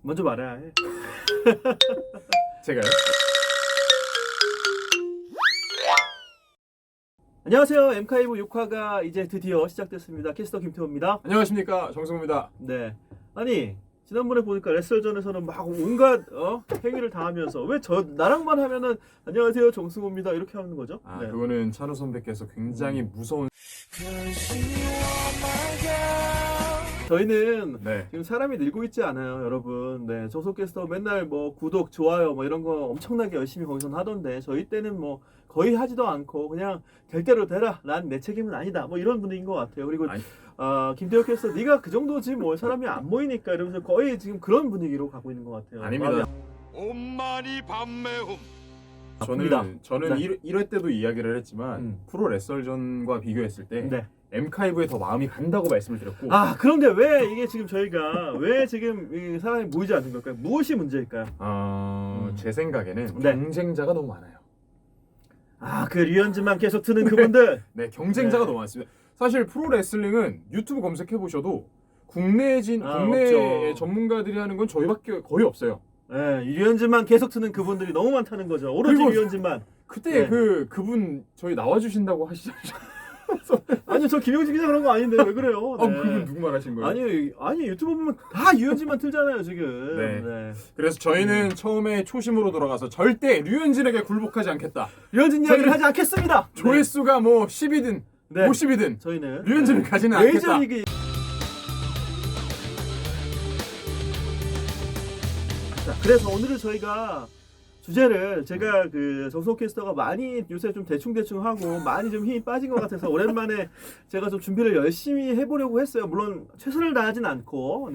먼저 말해야 해. 제가요? 안녕하세요. 엠카이브 6화가 이제 드디어 시작됐습니다. 캐스터 김태호입니다. 안녕하십니까, 정승우입니다. 네. 아니 지난번에 보니까 레슬전에서는 막 온갖 행위를 다 하면서 왜 나랑만 하면은 안녕하세요 정승호입니다 이렇게 하는 거죠? 네. 그거는 찬우 선배께서 굉장히 무서운. 저희는 네. 지금 사람이 늘고 있지 않아요, 여러분. 네, 정석 캐스터 맨날 뭐 구독, 좋아요 뭐 이런 거 엄청나게 열심히 거기서 하던데 저희 때는 뭐 거의 하지도 않고 그냥 될 대로 되라. 난 내 책임은 아니다. 뭐 이런 분위기인 것 같아요. 그리고 김태호 캐스터 네가 그 정도지 뭐 사람이 안 모이니까 이러면서 거의 지금 그런 분위기로 가고 있는 것 같아요. 아닙니다. 엄마니 밤매움. 저는 네. 1회 때도 이야기를 했지만 프로 레슬전과 비교했을 때 네. 엠카이브에 더 마음이 간다고 말씀을 드렸고. 그런데 왜 이게 지금 저희가 왜 지금 이 사람이 모이지 않는 걸까요? 무엇이 문제일까요? 제 생각에는 네. 경쟁자가 너무 많아요. 그 류현진만 계속 트는 그분들. 네, 경쟁자가 네. 너무 많습니다. 사실 프로 레슬링은 유튜브 검색해 보셔도 국내 없죠. 전문가들이 하는 건 저희밖에 거의 없어요. 네, 류현진만 계속 트는 그분들이 너무 많다는 거죠. 오로지 그리고 류현진만. 그때 네. 그분 저희 나와 주신다고 하시잖아요. 아니요, 저 김용진 기자 그런 거 아닌데 왜 그래요? 네. 그분 누구 말하신 거예요? 아니 유튜브 보면 다 류현진만 틀잖아요 지금. 네. 그래서 저희는 처음에 초심으로 돌아가서 절대 류현진에게 굴복하지 않겠다. 류현진 이야기를 하지 않겠습니다. 조회수가 뭐 10이든 네. 50이든 저희는 류현진을 가지는 않겠다. 메이저리그. 자, 그래서 오늘은 저희가 주제를 제가 그 정석 캐스터가 많이 요새 좀 대충 하고 많이 좀 힘이 빠진 것 같아서 오랜만에 제가 좀 준비를 열심히 해보려고 했어요. 물론 최선을 다하진 않고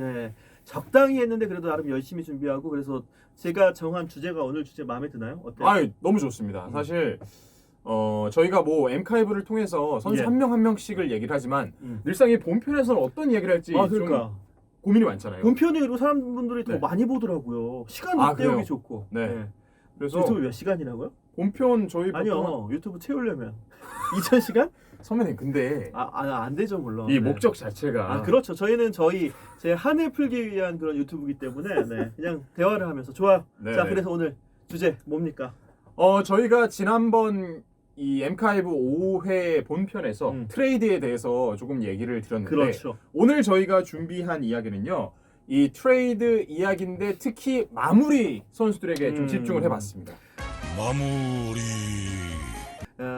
적당히 했는데 그래도 나름 열심히 준비하고 그래서 제가 정한 주제가 오늘 주제 마음에 드나요? 어때요? 너무 좋습니다. 사실 저희가 뭐 엠카이브를 통해서 선수 예. 한 명 한 명씩을 얘기를 하지만 늘상 이 본편에서는 어떤 이야기를 할지 그러니까 좀 고민이 많잖아요. 본편이 그리고 사람분들이 더 네. 많이 보더라고요. 시간 때우기 그래요? 좋고. 네. 그래서 유튜브 몇 시간이라고요? 본편 저희 아니요, 유튜브 채우려면 2,000시간? 선배님 근데 안 되죠 물론. 이 목적 자체가 그렇죠. 저희는 제 한을 풀기 위한 그런 유튜브이기 때문에 그냥 대화를 하면서 좋아요. 네, 자, 네. 그래서 오늘 주제 뭡니까? 저희가 지난번 이 엠카이브 5회 본편에서 트레이드에 대해서 조금 얘기를 드렸는데 그렇죠. 오늘 저희가 준비한 이야기는요. 이 트레이드 이야기인데 특히 마무리 선수들에게 좀 집중을 해봤습니다. 마무리.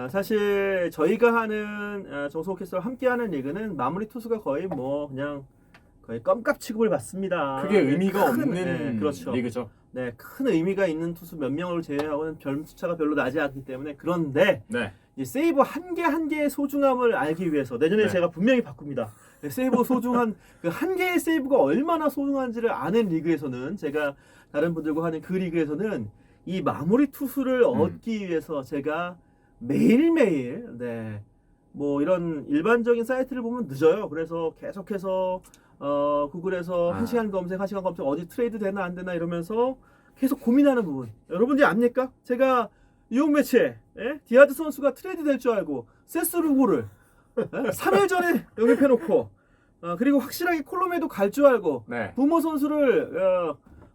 사실 저희가 하는 정성호 캐스터와 함께하는 리그는 마무리 투수가 거의 거의 껌값 취급을 받습니다. 크게 의미가 큰, 없는 그렇죠. 리그죠. 네, 큰 의미가 있는 투수 몇 명을 제외하고는 숫자가 별로 나지 않기 때문에 그런데 네. 이 세이브 한 개 한 개의 소중함을 알기 위해서 내년에 네. 제가 분명히 바꿉니다. 네, 세이브 소중한 그 한 개의 세이브가 얼마나 소중한지를 아는 리그에서는 제가 다른 분들과 하는 그 리그에서는 이 마무리 투수를 얻기 위해서 제가 매일매일 뭐 이런 일반적인 사이트를 보면 늦어요. 그래서 계속해서 구글에서 1시간 검색 어디 트레이드 되나 안 되나 이러면서 계속 고민하는 부분. 여러분들이 압니까? 제가 이용 매치에 디아즈 선수가 트레이드 될 줄 알고 세스 루고를 3일 전에 영입해놓고 그리고 확실하게 콜롬에도 갈 줄 알고 네. 부모 선수를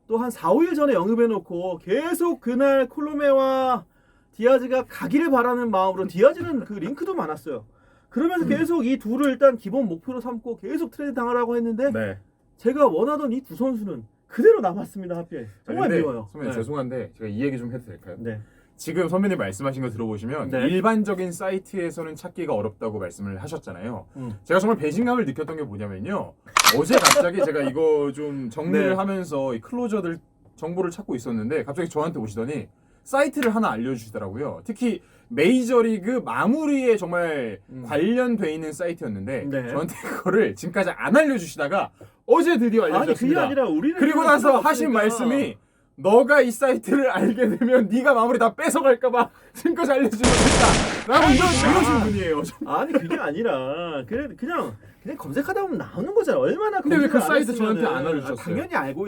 또 한 4, 5일 전에 영입해놓고 계속 그날 콜로메와 디아즈가 가기를 바라는 마음으로 디아즈는 그 링크도 많았어요. 그러면서 계속 이 둘을 일단 기본 목표로 삼고 계속 트레이드 당하라고 했는데 네. 제가 원하던 이 두 선수는 그대로 남았습니다. 하필 정말 근데 미워요. 선배님 죄송한데 제가 이 얘기 좀 해도 될까요? 네. 지금 선배님 말씀하신 거 들어보시면 네. 일반적인 사이트에서는 찾기가 어렵다고 말씀을 하셨잖아요. 제가 정말 배신감을 느꼈던 게 뭐냐면요. 어제 갑자기 제가 이거 좀 정리를 네. 하면서 이 클로저들 정보를 찾고 있었는데 갑자기 저한테 오시더니 사이트를 하나 알려주시더라고요. 특히 메이저리그 마무리에 정말 관련돼 있는 사이트였는데 네. 저한테 그거를 지금까지 안 알려주시다가 어제 드디어 아니 그게 알려주셨습니다. 아니라 우리는 그리고 나서 하신 말씀이 너가 이 사이트를 알게 되면 네가 마무리 다 뺏어갈까봐 지금까지 알려주고 싶다. 라고 이러신 분이에요. 아니 그게 아니라 그냥 검색하다 보면 나오는 거잖아. 얼마나 근데 왜 그 검색을 안 사이트 저한테 했으면은 안 알려주셨어요? 당연히 알고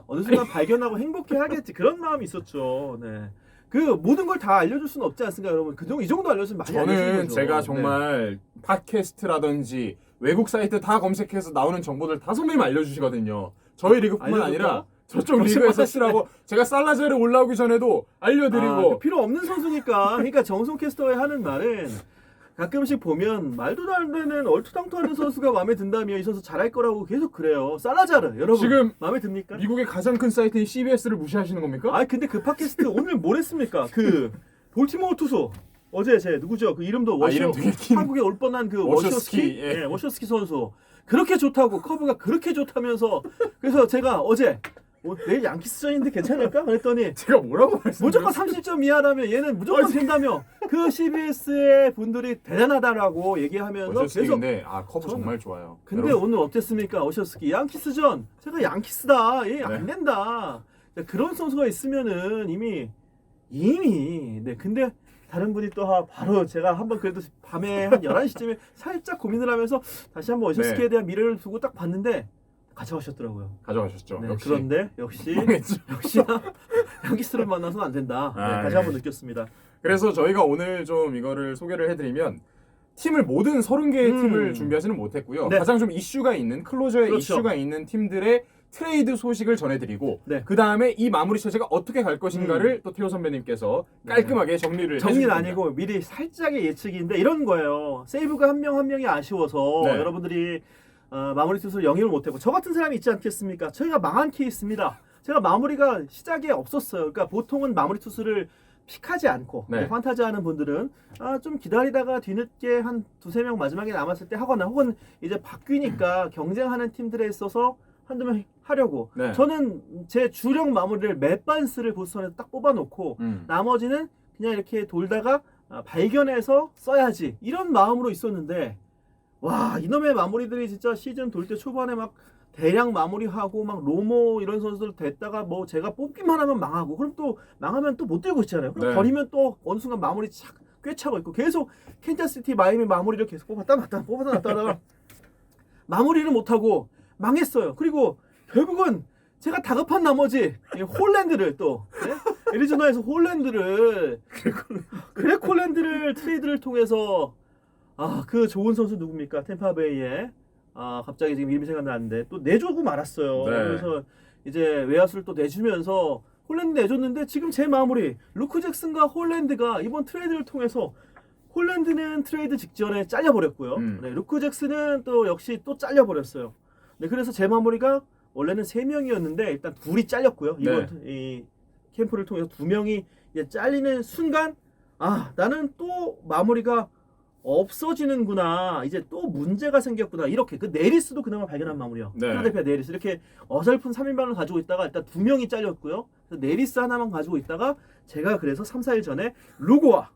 어느 순간 발견하고 행복해 하겠지. 그런 마음이 있었죠. 네. 그 모든 걸 다 알려줄 수는 없지 않습니까, 여러분? 이 정도 알려주면 많이 알려주는 저는 거죠. 제가 정말 팟캐스트라든지 외국 사이트 다 검색해서 나오는 정보들 다 선배님 알려주시거든요. 저희 리그뿐만 알려줬다? 아니라 저쪽 리그에서 쓰라고 제가 살라자르 올라오기 전에도 알려드리고 필요 없는 선수니까. 그러니까 정성 캐스터가 하는 말은 가끔씩 보면 말도 안 되는 얼토당토하는 선수가 마음에 든다면 이 선수 잘할 거라고 계속 그래요. 살라자르 여러분 지금 마음에 듭니까? 미국의 가장 큰 사이트인 CBS를 무시하시는 겁니까? 아 근데 그 팟캐스트 오늘 뭘 했습니까? 그 볼티모어 투수 어제 제 누구죠? 그 이름도 이름 되게 긴 한국에 올 뻔한 그 워셔스키, 예. 워셔스키 선수 그렇게 좋다고 커브가 그렇게 좋다면서 그래서 제가 어제 내일 양키스전인데 괜찮을까? 그랬더니 제가 뭐라고 말씀드렸어요? 무조건 30점 이하라면 얘는 무조건 된다며 그 CBS의 분들이 대단하다라고 얘기하면서 계속 워셔스키인데 커브 정말 좋아요. 근데 여러분, 오늘 어땠습니까? 오셔스키 양키스전 제가 양키스다 얘 안 네. 된다 그런 선수가 있으면은 이미 네 근데 다른 분이 또 바로 제가 한번 그래도 밤에 한 11시쯤에 살짝 고민을 하면서 다시 한번 오셔스키에 네. 대한 미래를 두고 딱 봤는데 가져가셨더라고요. 가져가셨죠. 네, 역시 그런데 역시 망했죠. 역시나 양키스를 만나서는 안 된다. 네, 다시 예. 한번 느꼈습니다. 그래서 저희가 오늘 좀 이거를 소개를 해드리면 팀을 모든 30개의 팀을 준비하지는 못했고요. 네. 가장 좀 이슈가 있는 클로저의 그렇죠. 이슈가 있는 팀들의 트레이드 소식을 전해드리고 네. 그 다음에 이 마무리 처제가 어떻게 갈 것인가를 또 태호 선배님께서 깔끔하게 정리를 정리는 해주십니다. 아니고 미리 살짝의 예측인데 이런 거예요. 세이브가 한 명 한 명이 아쉬워서 네. 여러분들이 마무리 투수를 영입을 못했고 저 같은 사람이 있지 않겠습니까? 저희가 망한 케이스입니다. 제가 마무리가 시작에 없었어요. 그러니까 보통은 마무리 투수를 픽하지 않고 네. 판타지 하는 분들은 좀 기다리다가 뒤늦게 한 두세 명 마지막에 남았을 때 하거나 혹은 이제 바뀌니까 경쟁하는 팀들에 있어서 한두 명 하려고 네. 저는 제 주력 마무리를 맷반스를 보스턴에서 딱 뽑아놓고 나머지는 그냥 이렇게 돌다가 발견해서 써야지 이런 마음으로 있었는데 와 이놈의 마무리들이 진짜 시즌 돌 때 초반에 막 대량 마무리하고 막 로모 이런 선수들 됐다가 뭐 제가 뽑기만 하면 망하고 그럼 또 망하면 또 못 들고 있잖아요. 그럼 네. 버리면 또 어느 순간 마무리 꿰차고 있고 계속 캔자스시티 마이애미 마무리를 계속 뽑았다 놨다 하다가 마무리를 못하고 망했어요. 그리고 결국은 제가 다급한 나머지 이 홀랜드를 또 애리조나에서 홀랜드를 그렉 홀랜드를 트레이드를 통해서 그 좋은 선수 누굽니까? 템파베이에 갑자기 지금 이름이 생각나는데 또 내주고 말았어요. 네. 그래서 이제 외야수를 또 내주면서 홀랜드 내줬는데 지금 제 마무리 루크 잭슨과 홀랜드가 이번 트레이드를 통해서 홀랜드는 트레이드 직전에 잘려버렸고요. 네, 루크 잭슨은 또 역시 또 잘려버렸어요. 네, 그래서 제 마무리가 원래는 3명이었는데 일단 둘이 잘렸고요. 이번 이 캠프를 통해서 2명이 이제 잘리는 순간 나는 또 마무리가 없어지는구나. 이제 또 문제가 생겼구나. 이렇게 그 네리스도 그나마 발견한 마무리요. 네. 필라델피아 네리스 이렇게 어설픈 3인방을 가지고 있다가 일단 2명이 잘렸고요. 그래서 네리스 하나만 가지고 있다가 제가 그래서 3, 4일 전에 루고와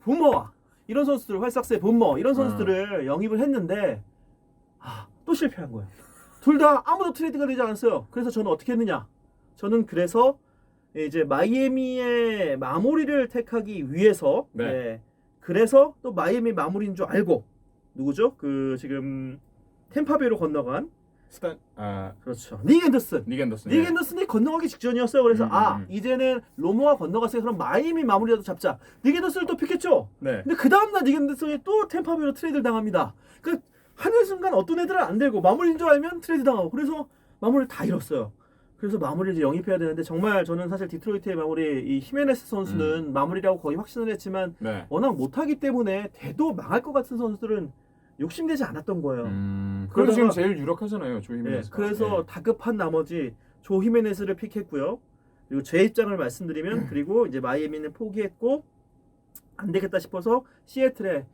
부머와 이런 선수들 활삭스의 부머 이런 선수들을 영입을 했는데 또 실패한 거예요. 둘 다 아무도 트레이드가 되지 않았어요. 그래서 저는 어떻게 했느냐? 저는 그래서 이제 마이애미의 마무리를 택하기 위해서 그래서 또 마이애미 마무리인 줄 알고 누구죠? 그 지금 템파베이로 건너간 그렇죠. 닉 앤더슨. 닉 앤더슨. 닉 앤더슨이 건너가기 직전이었어요. 그래서 이제는 로모가 건너갔으니 그럼 마이애미 마무리라도 잡자. 닉 앤더슨을 또 픽했죠. 네. 근데 그 다음날 닉 앤더슨이 또 템파베이로 트레이드를 당합니다. 그 하는 순간 어떤 애들은 안 되고 마무리인 줄 알면 트레이드 당하고 그래서 마무리를 다 잃었어요. 그래서 마무리를 이제 영입해야 되는데 정말 저는 사실 디트로이트의 마무리 이 히메네스 선수는 마무리라고 거의 확신을 했지만 워낙 못하기 때문에 돼도 망할 것 같은 선수들은 욕심내지 않았던 거예요. 그래도 지금 그러다가- 제일 유력하잖아요, 조 히메네스가. 그래서 다급한 나머지 조 히메네스를 픽했고요. 그리고 제 입장을 말씀드리면 그리고 이제 마이애미는 포기했고 안 되겠다 싶어서 시애틀에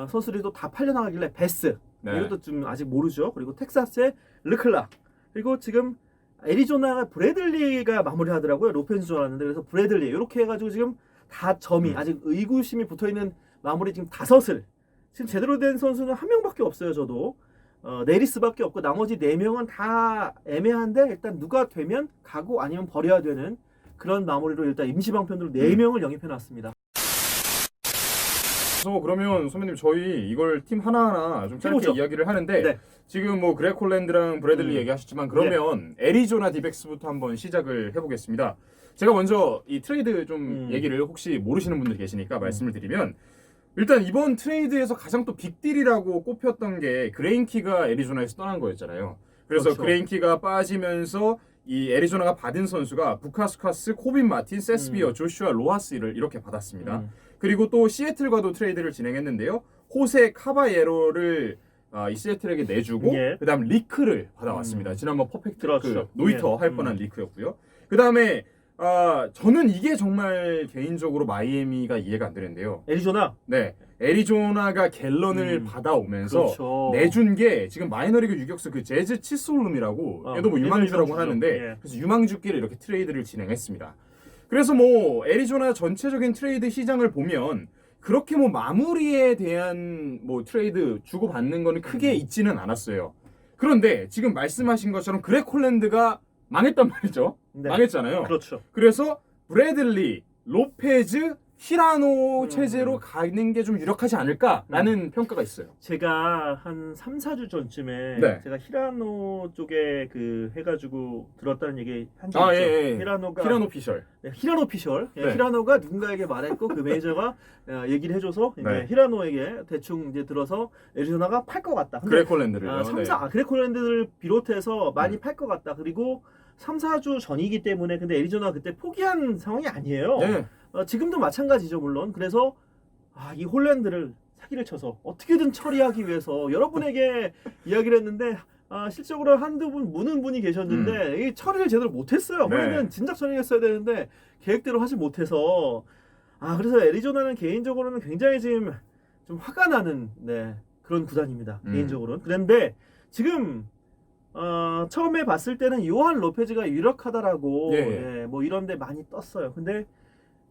선수들이 또 다 팔려나가길래 베스 이것도 좀 아직 모르죠. 그리고 텍사스의 르클락 그리고 지금 애리조나가 브래들리가 마무리하더라고요. 로펜스 줄 알았는데 그래서 브래들리 이렇게 해가지고 지금 다 점이 아직 의구심이 붙어있는 마무리 지금 5을 지금 제대로 된 선수는 한 명밖에 없어요. 저도 네리스밖에 없고 나머지 4명은 다 애매한데 일단 누가 되면 가고 아니면 버려야 되는 그런 마무리로 일단 임시방편으로 4명을 영입해놨습니다. 그래서 그러면 선배님 저희 이걸 팀 하나하나 좀 짧게 해보죠. 이야기를 하는데 지금 뭐 그렉 홀랜드랑 브래들리 얘기하셨지만 그러면 애리조나 디백스부터 한번 시작을 해보겠습니다. 제가 먼저 이 트레이드 좀 얘기를 혹시 모르시는 분들이 계시니까 말씀을 드리면 일단 이번 트레이드에서 가장 또 빅딜이라고 꼽혔던 게 그레인키가 애리조나에서 떠난 거였잖아요. 그래서 그렇죠. 그레인키가 빠지면서 이 애리조나가 받은 선수가 부카스카스, 코빈 마틴, 세스비어, 조슈아 로하스를 이렇게 받았습니다. 그리고 또 시애틀과도 트레이드를 진행했는데요. 호세 카바예로를 이 시애틀에게 내주고 예. 그다음 리크를 받아왔습니다. 지난번 퍼펙트 그렇죠. 그 노히터 예. 할 뻔한 리크였고요. 그다음에 저는 이게 정말 개인적으로 마이애미가 이해가 안 되는데요. 애리조나. 네, 애리조나가 갤런을 받아오면서 그렇죠. 내준 게 지금 마이너리그 유격수 그 재즈 치솔룸이라고 얘도 뭐 유망주라고 하는데 예. 그래서 유망주끼리 이렇게 트레이드를 진행했습니다. 그래서 뭐 애리조나 전체적인 트레이드 시장을 보면 그렇게 뭐 마무리에 대한 뭐 트레이드 주고받는 거는 크게 있지는 않았어요. 그런데 지금 말씀하신 것처럼 그렉 홀랜드가 망했단 말이죠. 네. 망했잖아요. 그렇죠. 그래서 브래들리, 로페즈, 히라노 체제로 가는 게 좀 유력하지 않을까라는 평가가 있어요. 제가 한 3, 4주 전쯤에 네. 제가 히라노 쪽에 그 해가지고 들었다는 얘기 한 적 있죠. 예. 히라노가 히라노 피셜. 네, 히라노 피셜. 예, 네. 히라노가 누군가에게 말했고 그 매니저가 얘기를 해줘서 이제 네. 히라노에게 대충 이제 들어서 애리조나가 팔 것 같다. 근데 그렉 홀랜드를요. 그레콜랜드를 비롯해서 많이 음. 팔 것 같다. 그리고 3, 4주 전이기 때문에 근데 애리조나가 그때 포기한 상황이 아니에요. 네. 지금도 마찬가지죠 물론. 그래서 이 홀랜드를 사기를 쳐서 어떻게든 처리하기 위해서 여러분에게 이야기를 했는데 실적으로 한두 분 무는 분이 계셨는데 이 처리를 제대로 못했어요. 네. 원래는 진작 처리했어야 되는데 계획대로 하지 못해서 그래서 애리조나는 개인적으로는 굉장히 지금 좀 화가 나는 그런 구단입니다. 개인적으로는. 그런데 지금 처음에 봤을 때는 요한 로페즈가 유력하다라고 예. 뭐 이런데 많이 떴어요. 근데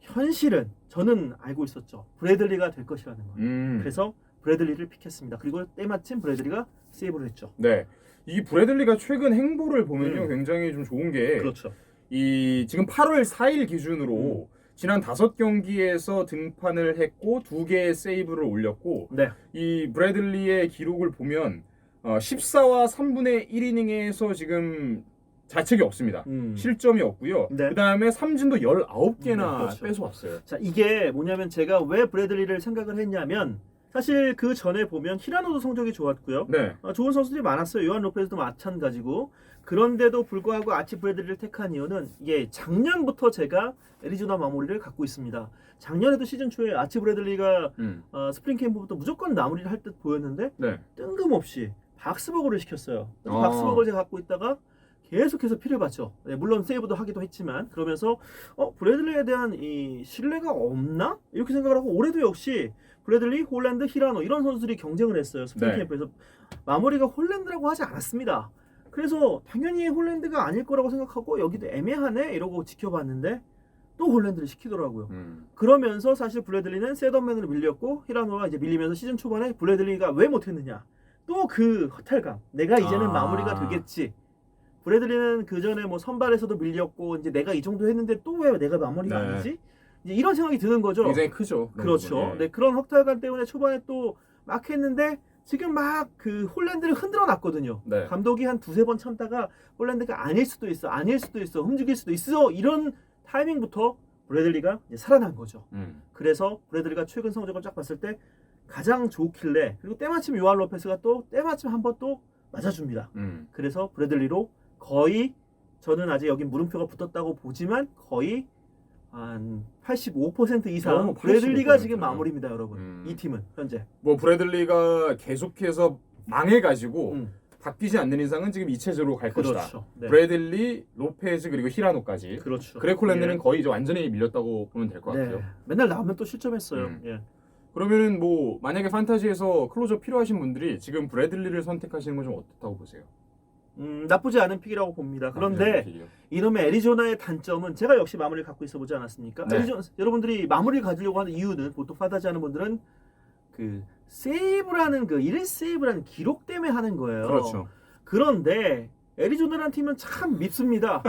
현실은 저는 알고 있었죠. 브래들리가 될 것이라는 거. 그래서 브래들리를 픽했습니다. 그리고 때마침 브래들리가 세이브를 했죠. 네. 이 브래들리가 최근 행보를 보면요. 굉장히 좀 좋은 게 그렇죠. 이 지금 8월 4일 기준으로 지난 5경기에서 등판을 했고 2개의 세이브를 올렸고 네. 이 브래들리의 기록을 보면 14와 3분의 1이닝에서 지금 자책이 없습니다. 실점이 없고요. 네. 그다음에 삼진도 19개나 그렇죠. 뺏어왔어요. 자, 이게 뭐냐면 제가 왜 브래들리를 생각을 했냐면 사실 그 전에 보면 히라노도 성적이 좋았고요. 네. 좋은 선수들이 많았어요. 요한 로페즈도 마찬가지고. 그런데도 불구하고 아치 브래들리를 택한 이유는 이게 작년부터 제가 애리조나 마무리를 갖고 있습니다. 작년에도 시즌 초에 아치 브래들리가 스프링 캠프부터 무조건 마무리를 할 듯 보였는데 네. 뜬금없이 박스버거를 시켰어요. 그래서 아. 박스버거를 제가 갖고 있다가 계속해서 피를 봤죠. 물론 세이브도 하기도 했지만 그러면서 브래들리에 대한 이 신뢰가 없나? 이렇게 생각을 하고 올해도 역시 브래들리, 홀랜드, 히라노 이런 선수들이 경쟁을 했어요. 스프링 네. 캠프에서 마무리가 홀랜드라고 하지 않았습니다. 그래서 당연히 홀랜드가 아닐 거라고 생각하고 여기도 애매하네 이러고 지켜봤는데 또 홀랜드를 시키더라고요. 그러면서 사실 브래들리는 셋업맨으로 밀렸고 히라노가 이제 밀리면서 시즌 초반에 브래들리가 왜 못했느냐? 또 그 허탈감. 내가 이제는 마무리가 되겠지. 브래들리는 그 전에 뭐 선발에서도 밀렸고 이제 내가 이 정도 했는데 또 왜 내가 마무리가 네. 아니지? 이제 이런 생각이 드는 거죠. 굉장히 크죠. 그렇죠. 부분, 예. 네, 그런 허탈감 때문에 초반에 또 막 했는데 지금 막 그 홀랜드를 흔들어 놨거든요. 네. 감독이 한 두세 번 참다가 홀랜드가 아닐 수도 있어, 아닐 수도 있어, 움직일 수도 있어 이런 타이밍부터 브래들리가 이제 살아난 거죠. 그래서 브래들리가 최근 성적을 쫙 봤을 때 가장 좋길래 그리고 때마침 요한 로페스가 또 때마침 한 번 또 맞아줍니다. 그래서 브래들리로 거의 저는 아직 여기 물음표가 붙었다고 보지만 거의 한 85% 이상 브래들리가 85%. 지금 마무리입니다, 여러분. 이 팀은 현재. 뭐 브래들리가 계속해서 망해가지고 바뀌지 않는 이상은 지금 이 체제로 갈 그렇죠. 것이다. 네. 브래들리, 로페즈 그리고 히라노까지. 그렇죠. 그렉 홀랜드는 예. 거의 이제 완전히 밀렸다고 보면 될 것 같아요. 네. 맨날 나오면 또 실점했어요. 음. 예. 그러면은 뭐 만약에 판타지에서 클로저 필요하신 분들이 지금 브래들리를 선택하시는 건 좀 어떻다고 보세요? 나쁘지 않은 픽이라고 봅니다. 그런데 이놈의 애리조나의 단점은 제가 역시 마무리를 갖고 있어 보지 않았습니까? 네. 여러분들이 마무리를 가지려고 하는 이유는 보통 판타지 하는 분들은 그 세이브라는 그 1 세이브라는 기록 때문에 하는 거예요. 그렇죠. 그런데 애리조나라는 팀은 참 밉습니다.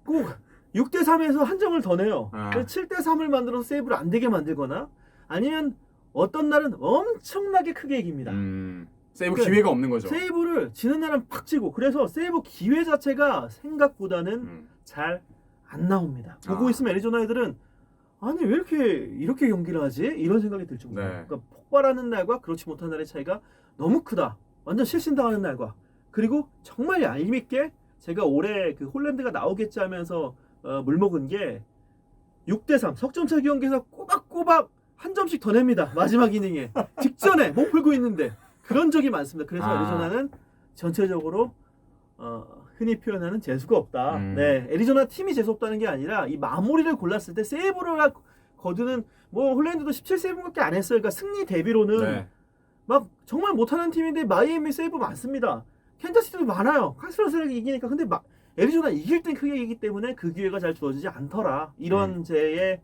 꼭 6대 3에서 한 점을 더 내요. 7대 3을 만들어서 세이브를 안 되게 만들거나 아니면 어떤 날은 엄청나게 크게 이깁니다. 세이브 그 기회가 없는 거죠. 세이브를 지는 날은 팍 치고 그래서 세이브 기회 자체가 생각보다는 잘 안 나옵니다. 보고 있으면 애리조나 애들은 아니 왜 이렇게 경기를 하지? 이런 생각이 들 정도예요. 네. 그러니까 폭발하는 날과 그렇지 못한 날의 차이가 너무 크다. 완전 실신당하는 날과 그리고 정말 얄밉게 제가 올해 그 홀랜드가 나오겠지 하면서 물먹은 게 6대3 석점차 경기에서 꼬박꼬박 한 점씩 더 냅니다. 마지막 이닝에 직전에 못 풀고 있는데 그런 적이 많습니다. 그래서 애리조나는 전체적으로 흔히 표현하는 재수가 없다. 네, 애리조나 팀이 재수 없다는 게 아니라 이 마무리를 골랐을 때 세이브를 거두는 뭐 홀랜드도 17세이브밖에 안 했어요. 그러니까 승리 대비로는 네. 막 정말 못하는 팀인데 마이애미 세이브 많습니다. 캔자스시티도 많아요. 카스트로스를 이기니까. 근데 애리조나 이길 땐 크게 이기기 때문에 그 기회가 잘 주어지지 않더라. 이런 저의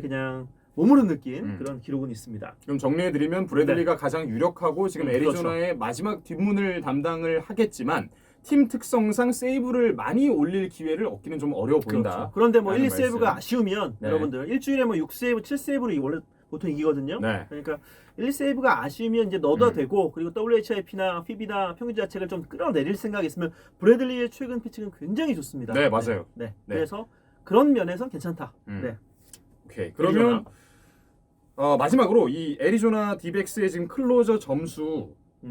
그냥 머무른 느낀 그런 기록은 있습니다. 그럼 정리해드리면 브래들리가 가장 유력하고 지금 애리조나의 그렇죠. 마지막 뒷문을 담당을 하겠지만 팀 특성상 세이브를 많이 올릴 기회를 얻기는 좀 어려워 보인다. 그렇죠. 그런데 뭐 1, 라는 2세이브가 말씀. 아쉬우면 네. 여러분들 일주일에 뭐 6세이브, 7세이브로 원래 보통 이기거든요. 네. 그러니까 1, 2세이브가 아쉬우면 이제 넣어도 되고 그리고 WHIP나 PB나 평균 자책을 좀 끌어내릴 생각이 있으면 브래들리의 최근 피칭은 굉장히 좋습니다. 네, 맞아요. 네. 네. 그래서 그런 면에선 괜찮다. 네. 오케이. 그러면 마지막으로 이 애리조나 디백스의 지금 클로저 점수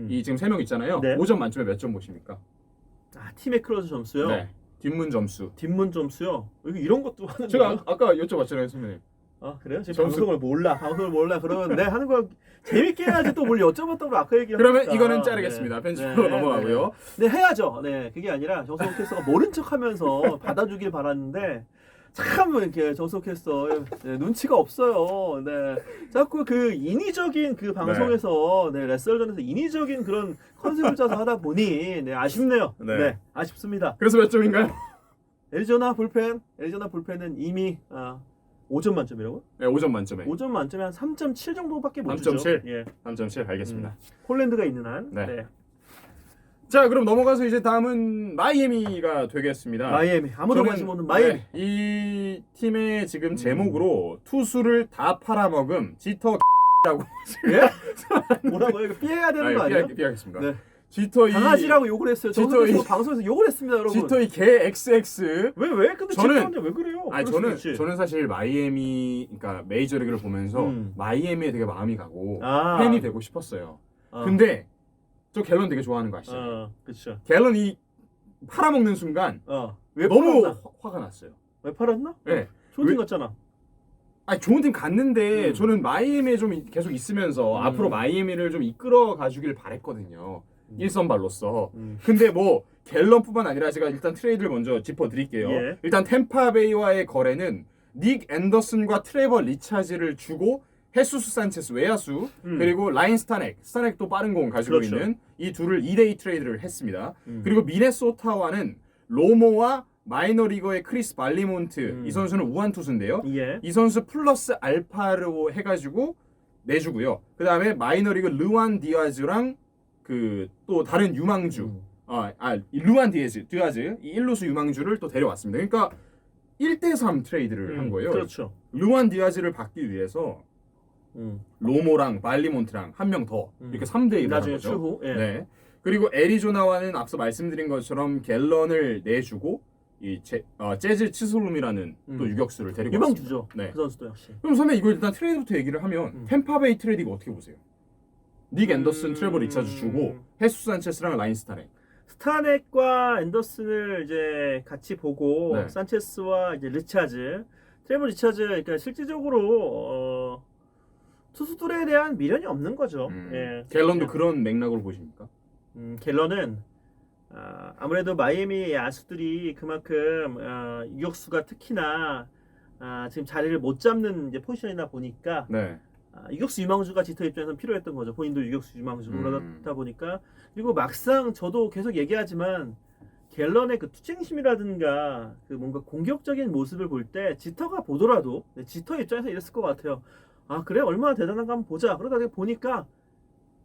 이 지금 3명 있잖아요. 네. 5점 만점에 몇 점 보십니까? 팀의 클로즈 점수요. 네. 뒷문 점수. 뒷문 점수요. 여기 이런 것도 하는데요. 제가 아까 여쭤봤잖아요, 선배님. 아 그래요? 지금 점수. 방송을 몰라. 그러면 네 하는 거 재밌게 해야지 또 뭘 여쭤봤다고 아까 얘기를 그러면 하니까. 이거는 자르겠습니다. 편집으로 넘어가고요. 네, 해야죠. 네, 그게 아니라 정석 캐스터가 모른 척하면서 받아주길 바랐는데 참 이렇게 정석 캐스터 눈치가 없어요. 네, 자꾸 그 인위적인 그 방송에서 네, 레슬전에서 인위적인 그런 컨셉을 짜서 하다 보니 네, 아쉽네요. 네. 네, 아쉽습니다. 그래서 몇 점인가요? 애리조나 불펜은 이미 5점 만점이라고? 네, 5점 만점에. 5점 만점에 한 3.7 정도밖에 못 주죠. 3.7? 예. 3.7 알겠습니다. 홀랜드가 있는 한. 네. 네. 자, 그럼 넘어가서 이제 다음은 마이애미가 되겠습니다. 마이애미. 아무도 저는, 관심 없는 마이애미. 네, 이 팀의 지금 제목으로 투수를 다 팔아먹음 지터 라고 예? 뭐라고요? 이거 피해야 되는 거 아니에요? 피하겠습니다. 네. 지터 이 강아지라고 욕을 했어요. 지터 저는 이- 방송에서 욕을 했습니다, 여러분. 지터 이 개 XX. 왜? 근데 저는- 지터는 왜 그래요? 아니 그럴 수 있지. 저는 사실 마이애미 그러니까 메이저리그를 보면서 마이애미에 되게 마음이 가고 아. 팬이 되고 싶었어요. 어. 근데 저 갤런 되게 좋아하는 거 아시죠? 그렇죠. 갤런이 팔아먹는 순간 왜 너무 팔았나? 화가 났어요. 왜 팔았나? 네. 좋은 팀 왜- 같잖아. 아니 좋은 팀 갔는데 저는 마이애미에 좀 계속 있으면서 앞으로 마이애미를 좀 이끌어 가주길 바랬거든요. 일선발로서. 근데 뭐 갤런뿐만 아니라 제가 일단 트레이드를 먼저 짚어드릴게요. 예. 일단 템파베이와의 거래는 닉 앤더슨과 트레버 리차즈를 주고 헤수스 산체스 외야수 그리고 라인 스타넥도 빠른 공 가지고 그렇죠. 있는 이 둘을 2대2 트레이드를 했습니다. 그리고 미네소타와는 로모와 마이너리거의 크리스 발리몬트 이 선수는 우한 투수인데요. 예. 이 선수 플러스 알파로 해가지고 내주고요. 그 다음에 마이너리그 르완 디아즈랑 그 또 다른 유망주 이 르완 디아즈 이 일루수 유망주를 또 데려왔습니다. 그러니까 1대3 트레이드를 한 거예요. 그렇죠. 르완 디아즈를 받기 위해서 로모랑 발리몬트랑 한 명 더 이렇게 3대1을 한 나중에 거죠. 추후. 예. 네. 그리고 애리조나와는 앞서 말씀드린 것처럼 갤런을 내주고 이 재즈 치솔룸이라는 또 유격수를 데리고 왔습니다. 유망주죠. 네. 그 선수도 역시. 그럼 선배 이거 일단 트레이드부터 얘기를 하면 템파베이 트레이드 이거 어떻게 보세요? 닉 앤더슨, 트레버 리차즈 주고 헤수 산체스랑 라인 스타넥. 스타넥과 앤더슨을 이제 같이 보고 네. 산체스와 이제 리차즈, 트레버 리차즈 그러니까 실질적으로 투수들에 대한 미련이 없는 거죠. 예. 갤런도 그런 맥락으로 보십니까? 갤런은 아무래도 마이애미 야수들이 그만큼 유격수가 특히나 지금 자리를 못 잡는 이제 포지션이다 보니까 네. 유격수 유망주가 지터 입장에서는 필요했던 거죠. 본인도 유격수 유망주고 그러다 보니까 그리고 막상 저도 계속 얘기하지만 갤런의 그 투쟁심이라든가 그 뭔가 공격적인 모습을 볼 때 지터가 보더라도 지터 입장에서 이랬을 것 같아요. 아 그래 얼마나 대단한가 한번 보자. 그러다 보니까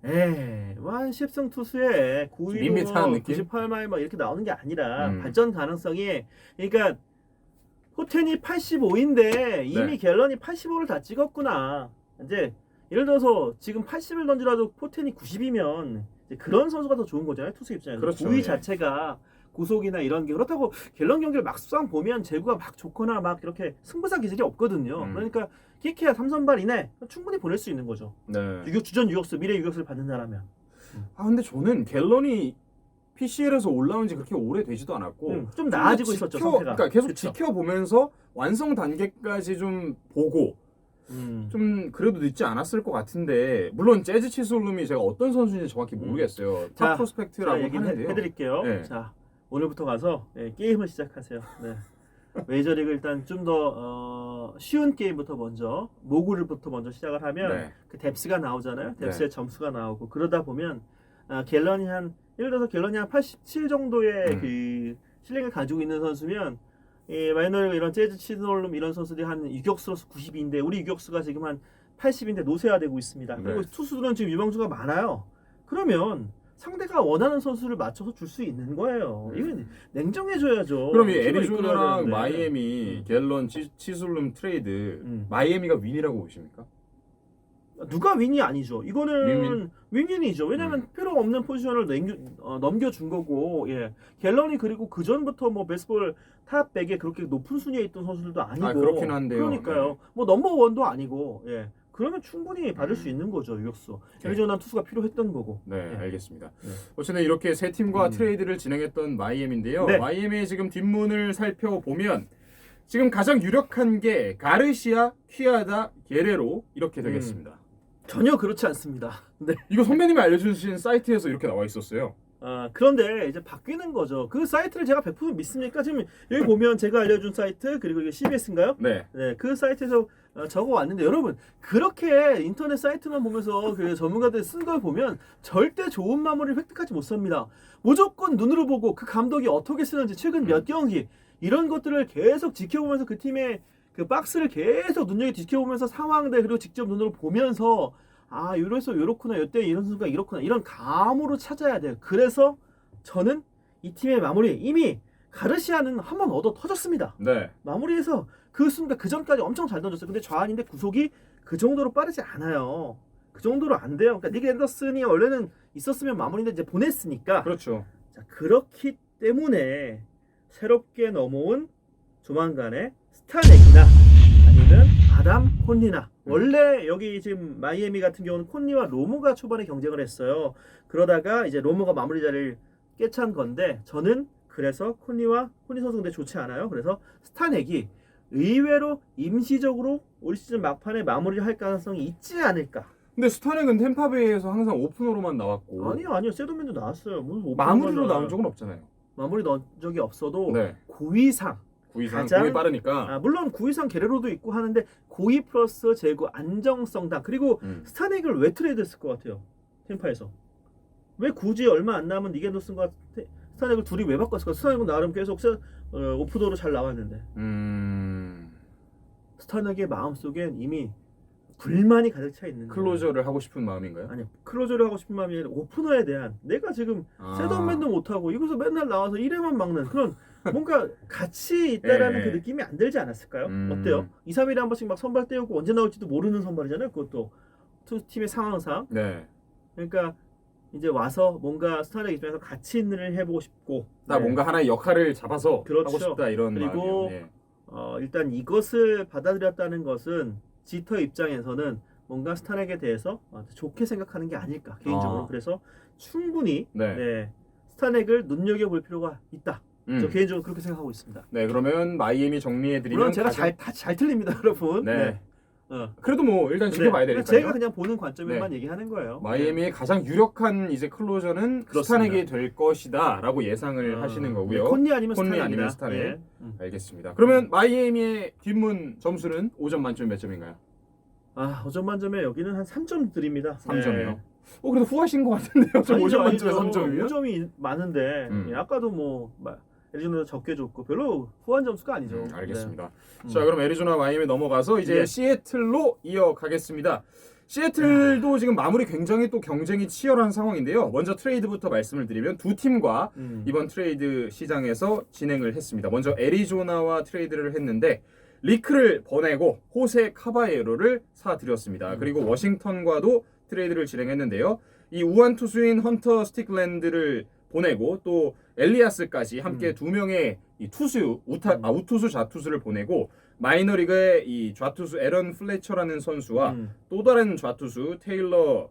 한 10승 투수에 9위로 밋밋한 느낌? 98마일 막 이렇게 나오는 게 아니라 발전 가능성이 그러니까 포텐이 85인데 이미 갤런이 85를 다 찍었구나. 이제 예를 들어서 지금 80을 던지라도 포텐이 90이면 그런 선수가 더 좋은 거잖아요. 투수 입장에서. 그렇죠, 구위 예. 자체가 구속이나 이런 게 그렇다고 갤런 경기를 막상 보면 제구가 막 좋거나 막 이렇게 승부사 기질이 없거든요. 그러니까 키키야 3선발 이내 충분히 보낼 수 있는 거죠. 네. 주전 유격수 미래 유격수를 받는다라면. 근데 저는 갤런이 PCL에서 올라온 지 그렇게 오래 되지도 않았고 좀 나아지고 있었죠, 상태가. 그러니까 계속 그쵸. 지켜보면서 완성 단계까지 좀 보고 좀 그래도 늦지 않았을 것 같은데 물론 재즈 치솔룸이 제가 어떤 선수인지 정확히 모르겠어요. 탑 자, 프로스펙트라고 제가 얘기를 하는데요. 해드릴게요. 네. 자, 오늘부터 가서 게임을 시작하세요. 네. 메이저리그 일단 좀 더 쉬운 게임부터 먼저 모구를부터 먼저 시작을 하면 네. 그 뎁스가 나오잖아요. 뎁스의 네. 점수가 나오고 그러다 보면 갤런이 예를 들어서 갤런이 한 87 정도의 그 실력을 가지고 있는 선수면 이 마이너리그 이런 재즈 치솔룸 이런 선수들이 한 유격수로서 90인데 우리 유격수가 지금 한 80인데 노쇠화되고 있습니다. 네. 그리고 투수들은 지금 유망주가 많아요. 그러면 상대가 원하는 선수를 맞춰서 줄 수 있는 거예요. 이건 냉정해줘야죠. 그럼 이 팀을 이끌어야 애리조나랑 되는데. 마이애미 갤런 치솔룸 트레이드 음. 마이애미가 윈이라고 보십니까? 누가 윈이 아니죠. 이거는 윈윈? 윈윈이죠. 왜냐하면 필요 없는 포지션을 넘겨준 거고, 예. 갤런이 그리고 그 전부터 뭐 베이스볼 탑 100에 그렇게 높은 순위에 있던 선수들도 아니고, 그렇긴 한데요. 그러니까요. 네. 뭐 넘버 원도 아니고, 예. 그러면 충분히 받을 수 있는 거죠, 유격수. 네. 애리조나 투수가 필요했던 거고. 네, 예. 알겠습니다. 네. 어쨌든 이렇게 세 팀과 트레이드를 진행했던 마이애미인데요. 네. 마이애미의 지금 뒷문을 살펴보면 지금 가장 유력한 게 가르시아, 퀴아다, 게레로 이렇게 되겠습니다. 전혀 그렇지 않습니다. 네. 이거 선배님이 알려주신 사이트에서 이렇게 나와 있었어요. 그런데 이제 바뀌는 거죠. 그 사이트를 제가 100% 믿습니까? 지금 여기 보면 제가 알려준 사이트 그리고 이게 CBS인가요? 네. 네, 그 사이트에서 적어 왔는데 여러분 그렇게 인터넷 사이트만 보면서 그 전문가들 쓴 걸 보면 절대 좋은 마무리를 획득하지 못합니다. 무조건 눈으로 보고 그 감독이 어떻게 쓰는지 최근 몇 경기 이런 것들을 계속 지켜보면서 그 팀의 그 박스를 계속 눈여겨 지켜보면서 상황들 그리고 직접 눈으로 보면서 이래서 요렇구나 요때 이런 선수가 이렇구나 이런 감으로 찾아야 돼요. 그래서 저는 이 팀의 마무리 이미 가르시아는 한번 얻어 터졌습니다. 네. 마무리해서 그 순간 그 전까지 엄청 잘 던졌어요. 근데 좌안인데 구속이 그 정도로 빠르지 않아요. 그 정도로 안 돼요. 그러니까 닉 앤더슨이 원래는 있었으면 마무리인데 이제 보냈으니까. 그렇죠. 자, 그렇기 때문에 새롭게 넘어온 조만간에 스타넥이나 아니면 아담 콘리나 원래 여기 지금 마이애미 같은 경우는 콘리와 로모가 초반에 경쟁을 했어요. 그러다가 이제 로모가 마무리 자리를 깨찬 건데 저는 그래서 콘리 선수 근데 좋지 않아요. 그래서 스타넥이 의외로 임시적으로 올 시즌 막판에 마무리를 할 가능성이 있지 않을까. 근데 스타넥은 템파베이에서 항상 오프너로만 나왔고 아니요 세도맨도 나왔어요. 무슨 오픈만 마무리로 나와요. 나온 적은 없잖아요. 마무리 넣은 적이 없어도 네. 9위상 9이상 가장- 공이 빠르니까. 물론 9위상 게레로도 있고 하는데 9위 플러스 제구 안정성당 그리고 스타넥을 왜 트레이드했을 것 같아요? 템파에서 왜 굳이 얼마 안 남은 니겐더슨과 스타넥을 둘이 왜 바꿨을까? 스타넥은 나름 계속 오프도로 잘 나왔는데 스타넥의 마음속엔 이미 불만이 가득 차 있는 거예요. 클로저를 하고 싶은 마음인가요? 아니 클로저를 하고 싶은 마음이 아니라 오프너에 대한 내가 지금 세던맨도 못하고 이것서 맨날 나와서 1회만 막는 그런 뭔가 같이 있다라는 예. 그 느낌이 안 들지 않았을까요? 어때요? 2, 3일에 한 번씩 막 선발 떼우고 언제 나올지도 모르는 선발이잖아요. 그것도 투 팀의 상황상. 네. 그러니까 이제 와서 뭔가 스타렉 입장에서 같이 있는 일 해보고 싶고 나 뭔가 하나의 역할을 잡아서 그렇죠. 하고 싶다 이런 그리고 마음이에요. 예. 일단 이것을 받아들였다는 것은 지터 입장에서는 뭔가 스타렉에 대해서 좋게 생각하는 게 아닐까 개인적으로. 그래서 충분히 네. 스타렉을 눈여겨볼 필요가 있다. 저 개인적으로 그렇게 생각하고 있습니다. 네, 그러면 마이애미 정리해드리면 물론 제가 잘 틀립니다, 여러분. 네. 그래도 뭐 일단 지켜봐야 되니까요. 제가 그냥 보는 관점에만 얘기하는 거예요. 마이애미의 가장 유력한 이제 클로저는 스타넥이 될 것이다라고 예상을 하시는 거고요. 콘리 아니면 콘리 스타렉이다. 아니면 스타넥. 예. 알겠습니다. 그러면 마이애미의 뒷문 점수는 5점 만점 몇 점인가요? 5점 만점에 여기는 한 3점 드립니다. 3점이요? 그래도 후하신 것 같은데요. 저 5점 만점에 3점이요? 5점이 많은데 아까도 뭐 애리조나도 적게 줬고 별로 후한 점수가 아니죠. 알겠습니다. 자, 그럼 애리조나 마이애미 넘어가서 이제 시애틀로 이어가겠습니다. 시애틀도 지금 마무리 굉장히 또 경쟁이 치열한 상황인데요. 먼저 트레이드부터 말씀을 드리면 두 팀과 이번 트레이드 시장에서 진행을 했습니다. 먼저 애리조나와 트레이드를 했는데 리크를 보내고 호세 카바예로를 사들였습니다. 그리고 워싱턴과도 트레이드를 진행했는데요. 이 우완 투수인 헌터 스틱랜드를 보내고 또 엘리아스까지 함께 두 명의 이 우투수 좌투수를 보내고 마이너리그의 이 좌투수 에런 플래처라는 선수와 또 다른 좌투수 테일러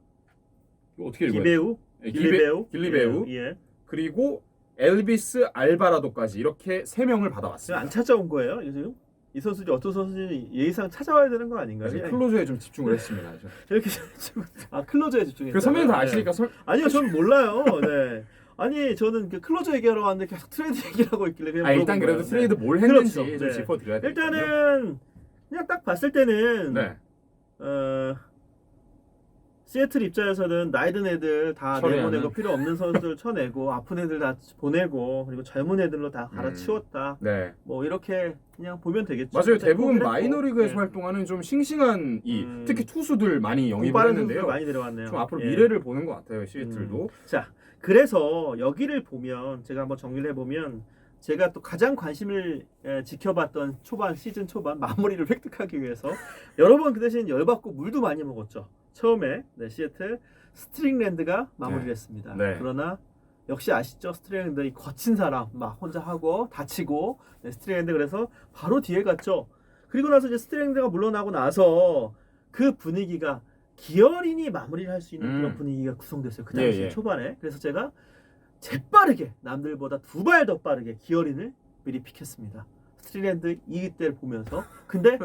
어떻게 읽어요? 길리베우. 길리베우. 예. 그리고 엘비스 알바라도까지 이렇게 3명을 지금 받아왔습니다. 안 찾아온 거예요? 이거 지금 이 선수들이 어떤 선수들이 예의상 찾아와야 되는 거 아닌가요? 그래서 클로저에 좀 집중을 했습니다. 이렇게 지금 클로저에 집중했어요. 그 선배님 다 아시니까 아니요, 저는 몰라요. 네. 아니 저는 그 클로저 얘기하러 왔는데 계속 트레이드 얘기를 하고 있길래 그냥 일단 물어본 그래도 거예요. 트레이드 네. 뭘 했는지 그렇죠. 좀 네. 짚어드려야 돼요. 일단은 그냥 딱 봤을 때는 네. 시애틀 입장에서는 나이든 애들 다 처리하는. 내보내고 필요 없는 선수들 쳐내고 아픈 애들 다 보내고 그리고 젊은 애들로 다 갈아치웠다. 네. 뭐 이렇게 그냥 보면 되겠죠. 맞아요. 어차피 대부분 포기를 했고. 마이너리그에서 네. 활동하는 좀 싱싱한 특히 투수들 많이 영입을 빠른 했는데요. 선수들 많이 내려왔네요. 좀 앞으로 예. 미래를 보는 것 같아요. 시애틀도. 자, 그래서 여기를 보면 제가 한번 정리를 해보면 제가 또 가장 관심을 지켜봤던 시즌 초반 마무리를 획득하기 위해서 여러 번 그 대신 열받고 물도 많이 먹었죠. 처음에 시애틀 스트링랜드가 마무리를 네. 했습니다. 네. 그러나 역시 아시죠? 스트링랜드 이 거친 사람 막 혼자 하고 다치고 스트링랜드 그래서 바로 뒤에 갔죠. 그리고 나서 이제 스트링랜드가 물러나고 나서 그 분위기가 기어린이 마무리를 할 수 있는 그런 분위기가 구성됐어요. 그 당시 예, 예. 초반에. 그래서 제가 재빠르게 남들보다 2발 더 빠르게 기어린을 미리 픽했습니다. 스트링랜드 이길 때를 보면서. 근데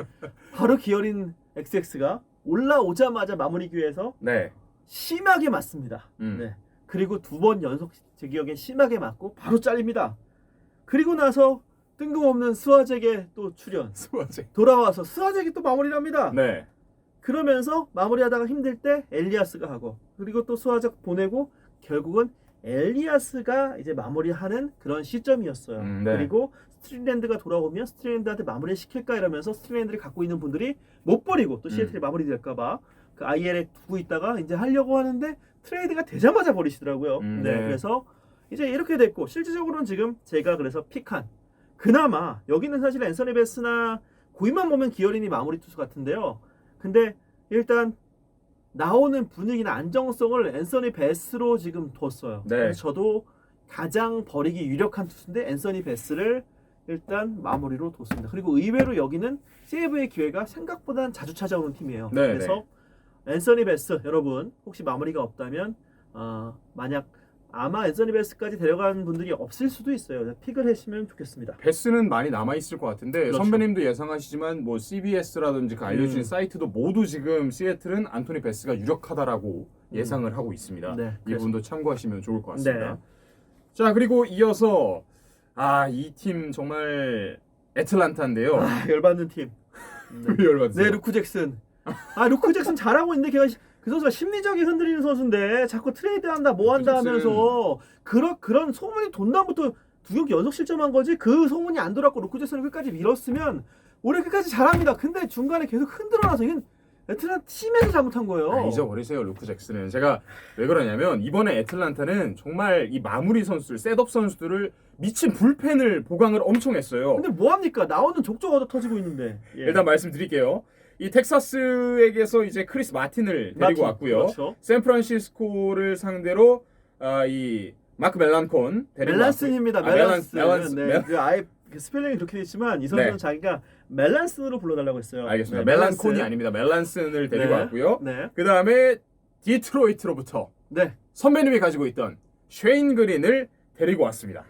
바로 기어린 XX가 올라오자마자 마무리 기회에서 네. 심하게 맞습니다. 네. 그리고 2번 연속 제 기억엔 심하게 맞고 바로 잘립니다. 그리고 나서 뜬금없는 스와잭의 또 출연. 수화제. 돌아와서 스와잭이 또 마무리를 합니다. 네. 그러면서 마무리하다가 힘들 때 엘리아스가 하고 그리고 또 스와잭 보내고 결국은 엘리아스가 이제 마무리하는 그런 시점이었어요. 네. 그리고 스트링랜드가 돌아오면 스트링랜드한테 마무리 시킬까 이러면서 스트링랜드를 갖고 있는 분들이 못 버리고 또 시애틀이 마무리될까봐 그 IL에 두고 있다가 이제 하려고 하는데 트레이드가 되자마자 버리시더라고요. 네. 그래서 이제 이렇게 됐고 실질적으로는 지금 제가 그래서 픽한 그나마 여기는 사실 앤서니 베스나 고의만 보면 기어린이 마무리 투수 같은데요. 근데 일단 나오는 분위기나 안정성을 앤서니 베스로 지금 뒀어요. 네. 그래서 저도 가장 버리기 유력한 투수인데 앤서니 베스를 일단 마무리로 뒀습니다. 그리고 의외로 여기는 세이브의 기회가 생각보다 자주 찾아오는 팀이에요. 네, 그래서 앤서니 베스 여러분 혹시 마무리가 없다면 만약 아마 앤서니 베스까지 데려가는 분들이 없을 수도 있어요. 픽을 하시면 좋겠습니다. 베스는 많이 남아 있을 것 같은데 그렇죠. 선배님도 예상하시지만 뭐 CBS라든지 그 알려주는 사이트도 모두 지금 시애틀은 안토니 베스가 유력하다라고 예상을 하고 있습니다. 네, 이 부분도 참고하시면 좋을 것 같습니다. 네. 자 그리고 이어서 이 팀 정말 애틀란타인데요. 열받는 팀. 왜 열받으세요? 네, 루크 잭슨. 루크 잭슨 잘하고 있는데 걔가 그 선수가 심리적이 흔들리는 선수인데 자꾸 트레이드한다 뭐 한다 잭슨. 하면서 그런 소문이 돈다부터 2경기 연속 실점한 거지. 그 소문이 안 돌았고 루크 잭슨을 끝까지 밀었으면 올해 끝까지 잘합니다. 근데 중간에 계속 흔들어놔서 이건 애틀란타 팀에서 잘못한 거예요. 잊어버리세요 루크 잭슨은. 제가 왜 그러냐면 이번에 애틀란타는 정말 이 마무리 선수들 셋업 선수들을 미친 불펜을 보강을 엄청 했어요. 근데 뭐 합니까? 나오는 족족 얻어 터지고 있는데. 예. 일단 말씀드릴게요. 이 텍사스에게서 이제 크리스 마틴을 데리고 왔고요. 그렇죠. 샌프란시스코를 상대로 이 마크 멜란콘 데리고 멜란슨입니다. 왔고요. 멜란슨. 네. 그 아예 그 스펠링이 그렇게 돼 있지만 이 선수는 네. 자기가 멜란슨으로 불러달라고 했어요. 알겠습니다. 네, 멜란콘이 멜란슨. 아닙니다. 멜란슨을 데리고 네. 왔고요. 네. 그 다음에 디트로이트로부터 네. 선배님이 가지고 있던 쉐인 그린을 데리고 왔습니다.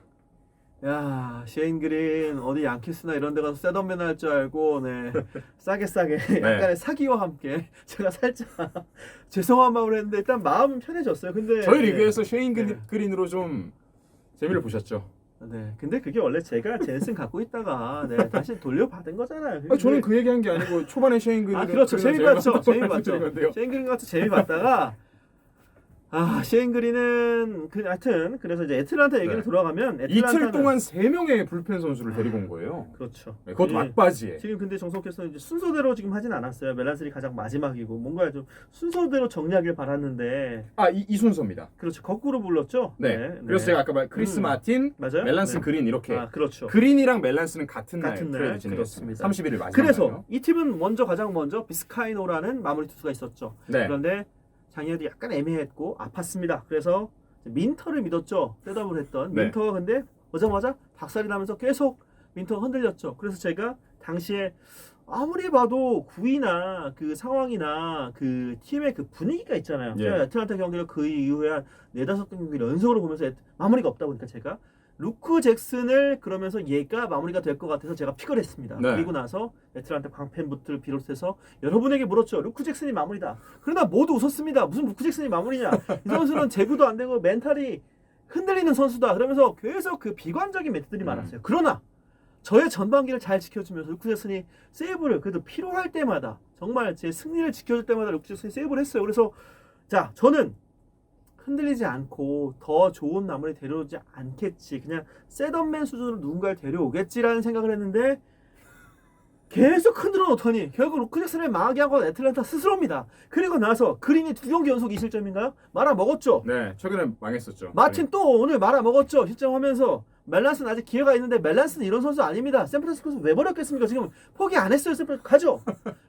야, 셰인 그린 어디 양키스나 이런 데 가서 셋업맨 할 줄 알고 싸게 약간의 사기와 함께 제가 살짝 죄송한 마음을 했는데 일단 마음은 편해졌어요. 근데 저희 리그에서 쉐인 네. 그린으로 좀 재미를 보셨죠? 네. 근데 그게 원래 제가 젠슨 갖고 있다가 다시 돌려받은 거잖아요. 저는 그 얘기한 게 아니고 초반에 쉐인 그린 그렇죠. 재미 봤죠. 재미 봤죠. 건데요. 셰인 그린 같은 재미 봤다가 셰인 그린은 하여튼 그래서 이제 애틀란타 얘기를 네. 돌아가면 이틀 애틀란타는 동안 3명의 불펜 선수를 데리고 온 거예요. 그렇죠. 네, 그것도 예. 막바지에. 지금 근데 정석께서 이제 순서대로 지금 하진 않았어요. 멜란슨이 가장 마지막이고 뭔가 좀 순서대로 정리하길 바랐는데 이 순서입니다. 그렇죠. 거꾸로 불렀죠. 네. 그래서 제가 아까 말 크리스 마틴, 맞아요. 멜란슨 네. 그린 이렇게. 그렇죠. 그린이랑 멜란슨은 같은 날 같은 날, 트레이드 진행했습니다. 그렇습니다. 30일을 마지막으로. 그래서 이 팀은 가장 먼저 비스카이노라는 마무리 투수가 있었죠. 네. 그런데 작년에도 약간 애매했고 아팠습니다. 그래서 민터를 믿었죠. 셋업을 했던 네. 민터가 근데 오자마자 닭살이 나면서 계속 민터가 흔들렸죠. 그래서 제가 당시에 아무리 봐도 구위나 그 상황이나 그 팀의 그 분위기가 있잖아요. 예. 제가 애틀란타 경기를 그 이후에 한 4-5경기 연속으로 보면서 마무리가 없다 보니까 제가 루크 잭슨을 그러면서 얘가 마무리가 될 것 같아서 제가 픽을 했습니다. 네. 그리고 나서 애틀란타 광팬분들 비롯해서 여러분에게 물었죠. 루크 잭슨이 마무리다. 그러나 모두 웃었습니다. 무슨 루크 잭슨이 마무리냐. 이 선수는 제구도 안 되고 멘탈이 흔들리는 선수다. 그러면서 계속 그 비관적인 멘트들이 많았어요. 그러나 저의 전반기를 잘 지켜주면서 루크 잭슨이 세이브를 그래도 필요할 때마다 정말 제 승리를 지켜줄 때마다 루크 잭슨이 세이브를 했어요. 그래서 자 저는 흔들리지 않고 더 좋은 마무리 데려오지 않겠지. 그냥 셋업맨 수준으로 누군가를 데려오겠지라는 생각을 했는데 계속 흔들어 놓더니 결국 루크 잭슨을 망하게 한 건 애틀란타 스스로입니다. 그리고 나서 그린이 2경기 연속 2실점인가요? 말아먹었죠. 네, 최근에 망했었죠. 마틴 또 오늘 말아먹었죠. 실점하면서 멜란스는 아직 기회가 있는데 멜란스는 이런 선수 아닙니다. 샌프란시스코에서 왜 버렸겠습니까? 지금 포기 안 했어요. 샌프란시스코 가죠.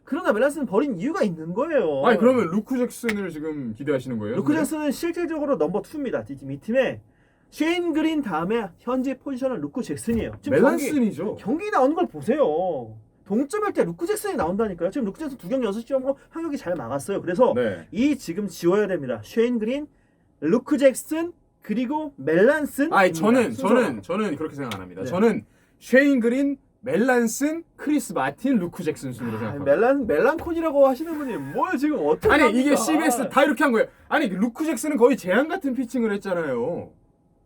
그러나 멜란스는 버린 이유가 있는 거예요. 아니 그러면 루크 잭슨을 지금 기대하시는 거예요? 루크 잭슨은 실질적으로 넘버 2입니다. 이 팀에 쉐인 그린 다음에 현재 포지션은 루크 잭슨이에요. 지금 멜란슨이죠. 경기 나오는 걸 보세요. 동점일 때 루크 잭슨이 나온다니까요. 지금 루크 잭슨 2경기 6시점으로 한 경기 잘 막았어요. 그래서 네. 이 지금 지워야 됩니다. 쉐인 그린, 루크 잭슨 그리고 멜란슨. 아니 저는 그렇게 생각 안 합니다. 네. 저는 쉐인 그린, 멜란슨, 크리스 마틴, 루크 잭슨 순으로 생각합니다. 멜란콘이라고 하시는 분이 뭘 지금 어떻게 아니 합니까? 이게 CBS 다 이렇게 한 거예요. 아니 루크 잭슨은 거의 재앙 같은 피칭을 했잖아요.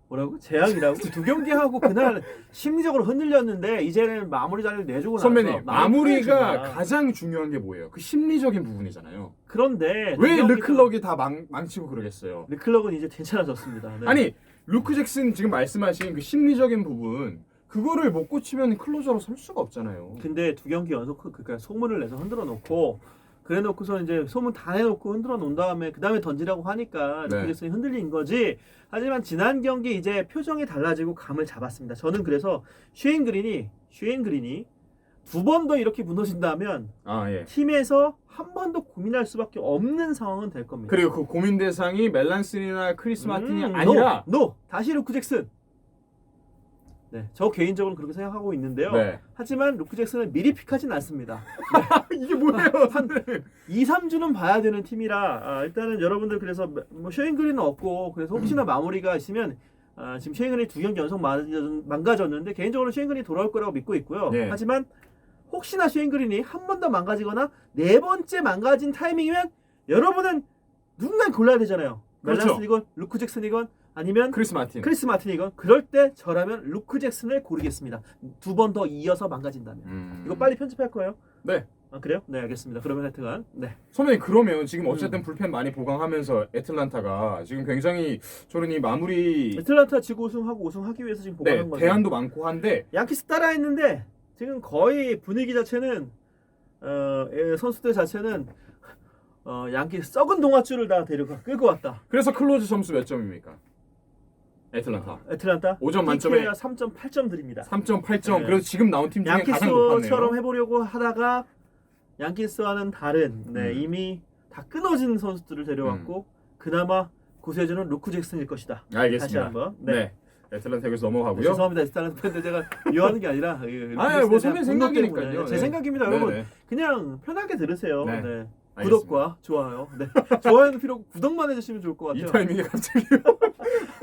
뭐라고? 재앙이라고? 2경기 하고 그날 심리적으로 흔들렸는데 이제는 마무리 자리를 내주고 나서 선배님 마무리가 해주잖아. 가장 중요한 게 뭐예요? 그 심리적인 부분이잖아요. 그런데 왜 2경기도 르클럭이 다 망치고 그러겠어요? 르클럭은 이제 괜찮아졌습니다. 네. 아니 루크 잭슨 지금 말씀하신 그 심리적인 부분 그거를 못 고치면 클로저로 설 수가 없잖아요. 근데 2경기 연속 그러니까 소문을 내서 흔들어 놓고 그래 놓고서 이제 소문 다 내놓고 흔들어 놓은 다음에 그 다음에 던지라고 하니까 네. 루크 잭슨이 흔들린 거지. 하지만 지난 경기 이제 표정이 달라지고 감을 잡았습니다. 저는 그래서 쉐인 그린이 2번 더 이렇게 무너진다면 아 예. 팀에서 한 번 더 고민할 수밖에 없는 상황은 될 겁니다. 그리고 그 고민 대상이 멜란슨이나 크리스 마틴이 아니라 노! 다시 루크 잭슨. 네, 저 개인적으로 그렇게 생각하고 있는데요. 네. 하지만 루크 잭슨은 미리 픽하진 않습니다. 이게 뭐예요? 한 2, 3주는 봐야 되는 팀이라 일단은 여러분들 그래서 뭐 쉐인 그린은 없고 그래서 혹시나 마무리가 있으면 지금 쉐인 그린이 2경기 연속 망가졌는데 개인적으로 쉐인 그린이 돌아올 거라고 믿고 있고요. 네. 하지만 혹시나 쉐인 그린이 한 번 더 망가지거나 4번째 망가진 타이밍이면 여러분은 누군가 골라야 되잖아요. 그렇죠. 멜란슨이건 루크 잭슨이건 아니면 크리스 마틴이건 그럴 때 저라면 루크 잭슨을 고르겠습니다. 2번 더 이어서 망가진다면. 이거 빨리 편집할 거예요. 네. 아 그래요? 네 알겠습니다. 그러면 하여튼간 네. 선배님 그러면 지금 어쨌든 불펜 많이 보강하면서 애틀란타가 지금 굉장히 저는 이 마무리 애틀란타 지구 우승하고 우승하기 위해서 지금 네, 보강한 거죠. 대안도 많고 한데 양키스 따라했는데 지금 거의 분위기 자체는 선수들 자체는 양키스 썩은 동아줄을 다 데려가 끌고 왔다. 그래서 클로즈 점수 몇 점입니까? 애틀란타 애틀란타 5점 만점에 3.8점 드립니다. 3.8점. 네. 그래서 지금 나온 팀 중에 가장 높았네요. 양키스처럼 해보려고 하다가 양키스와는 다른 이미 다 끊어진 선수들을 데려왔고 그나마 구세주는 루크 잭슨일 것이다. 알겠습니다. 다시 한번. 네. 애틀란타 여기서 넘어가고요. 죄송합니다. 애틀란타 팬들 제가 미워하는 게 아니라 아니, 뭐 선배 생각이니까요. 제 네. 생각입니다. 네, 여러분 네. 그냥 편하게 들으세요. 네. 네. 알겠습니다. 구독과 좋아요. 네. 좋아요는 필요 없고 구독만 해주시면 좋을 것 이 같아요. 타이밍에 갑자기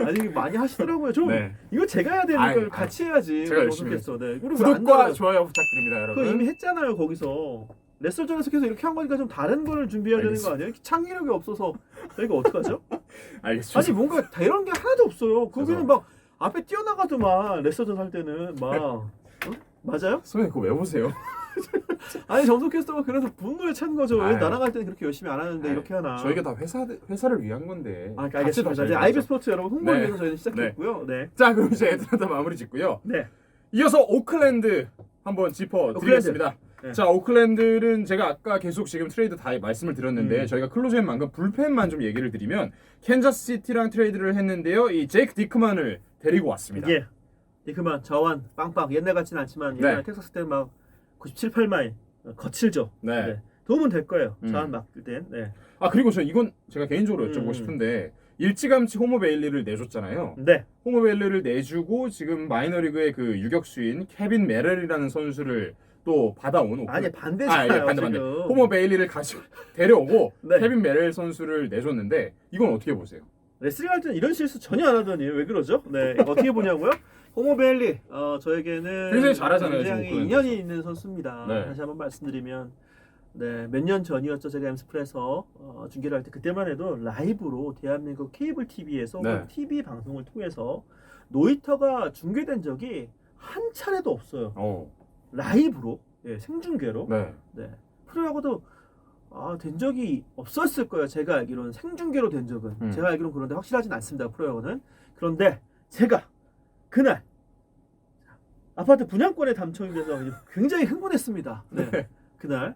아니 많이 하시더라고요. 좀 네. 이거 제가 해야 되는 아이, 걸 같이 해야지. 제가 열심히 어떻겠어. 네. 그리고 안 구독과 달아요. 좋아요 부탁드립니다, 여러분. 그거 이미 했잖아요. 거기서 레슬전에서 계속 이렇게 한 거니까 좀 다른 거를 준비해야 되는 거 아니에요? 창의력이 없어서 저희가 어떡하죠? 알겠습니다. 아니 뭔가 이런 게 하나도 없어요. 거기는 죄송합니다. 막 앞에 뛰어나가더만 레슬전 할 때는 막 맞아요? 선배님 그거 왜 보세요? 아니 정석 캐스터가 그래서 분노에 찬 거죠. 왜 아유. 나랑 할 때는 그렇게 열심히 안 하는데 아유, 이렇게 하나? 저희가 다 회사를 위한 건데. 알겠습니다. 이제 아이비 스포츠 여러분 홍보를 네. 위해서 저희는 시작했고요. 네. 자, 그럼 이제 애틀란타 마무리 짓고요. 네. 이어서 오클랜드 한번 짚어드리겠습니다. 네. 자, 오클랜드는 제가 아까 계속 지금 트레이드 다 말씀을 드렸는데 저희가 클로즈앤만큼 불펜만 좀 얘기를 드리면 캔자스시티랑 트레이드를 했는데요. 이 제이크 디크만을 데리고 왔습니다. 예. 디크만 저완 빵빵 옛날 같진 않지만 옛날 네. 텍사스 때 막 97, 8마일 거칠죠. 네. 도움은 될 거예요. 저완 맡을 땐. 네. 아, 그리고 이건 제가 개인적으로 여쭤보고 싶은데 일찌감치 호모 베일리를 내줬잖아요. 네. 호모 베일리를 내주고 지금 마이너리그의 그 유격수인 케빈 메렐이라는 선수를 또 받아온 아니 반대잖아요. 예, 반대. 지금. 호머 베일리를 가지고 데려오고 네. 케빈 메렐 선수를 내줬는데 이건 어떻게 보세요? 레슬링 할 때는 이런 실수 전혀 안 하더니 왜 그러죠? 네, 어떻게 보냐고요? 호머 베일리 저에게는 굉장히 잘하잖아요, 굉장히 지금 인연이 있는 선수입니다. 네. 다시 한번 말씀드리면 몇 년 전이었죠. 제가 엠스프에서 중계를 할 때 그때만 해도 라이브로 대한민국 케이블 TV에서 네. TV 방송을 통해서 노이터가 중계된 적이 한 차례도 없어요. 라이브로 생중계로. 네. 네. 프로야구도 된 적이 없었을 거예요. 제가 알기로는 생중계로 된 적은. 제가 알기로는 그런데 확실하진 않습니다. 프로야구는. 그런데 제가 그날 아파트 분양권에 당첨이 돼서 굉장히 흥분했습니다. 네. 그날.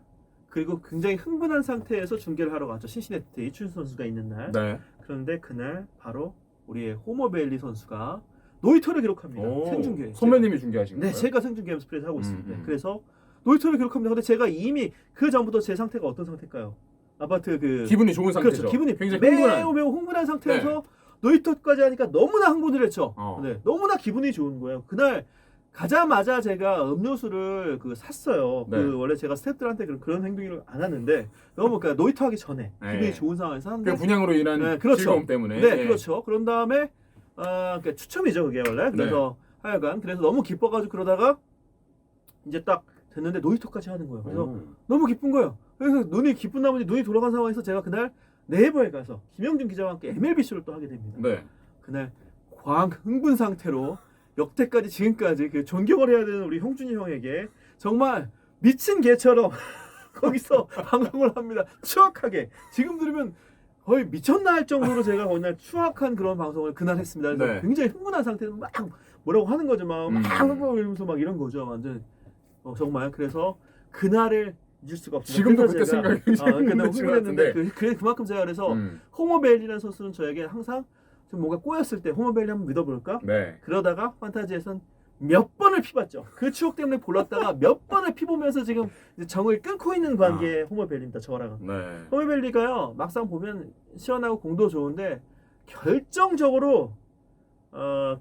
그리고 굉장히 흥분한 상태에서 중계를 하러 갔죠. 신시내티 이춘수 선수가 있는 날. 네. 그런데 그날 바로 우리의 호머 베일리 선수가 노이터를 기록합니다. 생중계. 선배님이 중계하신 거예요? 네, 제가 생중계 스프레스 하고 있습니다. 음. 그래서 노이터를 기록합니다. 근데 제가 이미 그 전부터 제 상태가 어떤 상태일까요? 아파트 기분이 좋은 상태죠. 그렇죠. 기분이 굉장히 매우 흥분한 상태에서 노이터까지 하니까 너무나 흥분을 했죠. 어. 네, 너무나 기분이 좋은 거예요. 그날 가자마자 제가 음료수를 샀어요. 네. 원래 제가 스태프들한테 그런 행동을 안 하는데 너무 그러니까 노이터 하기 전에 네. 기분이 좋은 상황에서 그 하는데 분양으로 인한 네, 그렇죠. 즐거움 때문에. 네, 그렇죠. 그런 다음에 그러니까 추첨이죠, 그게 원래. 그래서 네. 하여간 그래서 너무 기뻐가지고 그러다가 이제 딱 됐는데 노이터까지 하는 거예요. 그래서 너무 기쁜 거예요. 그래서 눈이 기쁜 나머지 눈이 돌아간 상황에서 제가 그날 네이버에 가서 김영준 기자와 함께 MLB쇼를 또 하게 됩니다. 네. 그날 흥분 상태로 역대까지 지금까지 그 존경을 해야 되는 우리 형준이 형에게 정말 미친 개처럼 거기서 방송을 합니다. 추악하게. 지금 들으면 거의 미쳤나 할 정도로 제가 그날 추악한 그런 방송을 그날 했습니다. 그래서 네. 굉장히 흥분한 상태에서 막 뭐라고 하는 거죠. 막 이러면서 막 이런 거죠. 완전 정말 그래서 그날을 잊을 수가 없습니다. 지금도 그래서 그때 제가, 생각이 굉장히 너무 흥분했을 것 흥분했는데 같은데. 그만큼 제가 그래서 호머 베일리라는 선수는 저에게 항상 좀 뭔가 꼬였을 때 호머 베일리 한번 믿어볼까? 네. 그러다가 판타지에선 몇 번을 피봤죠. 그 추억 때문에 골랐다가 몇 번을 피보면서 지금 이제 정을 끊고 있는 관계의 호머 베일리입니다. 저랑은. 네. 호머 베일리가요. 막상 보면 시원하고 공도 좋은데 결정적으로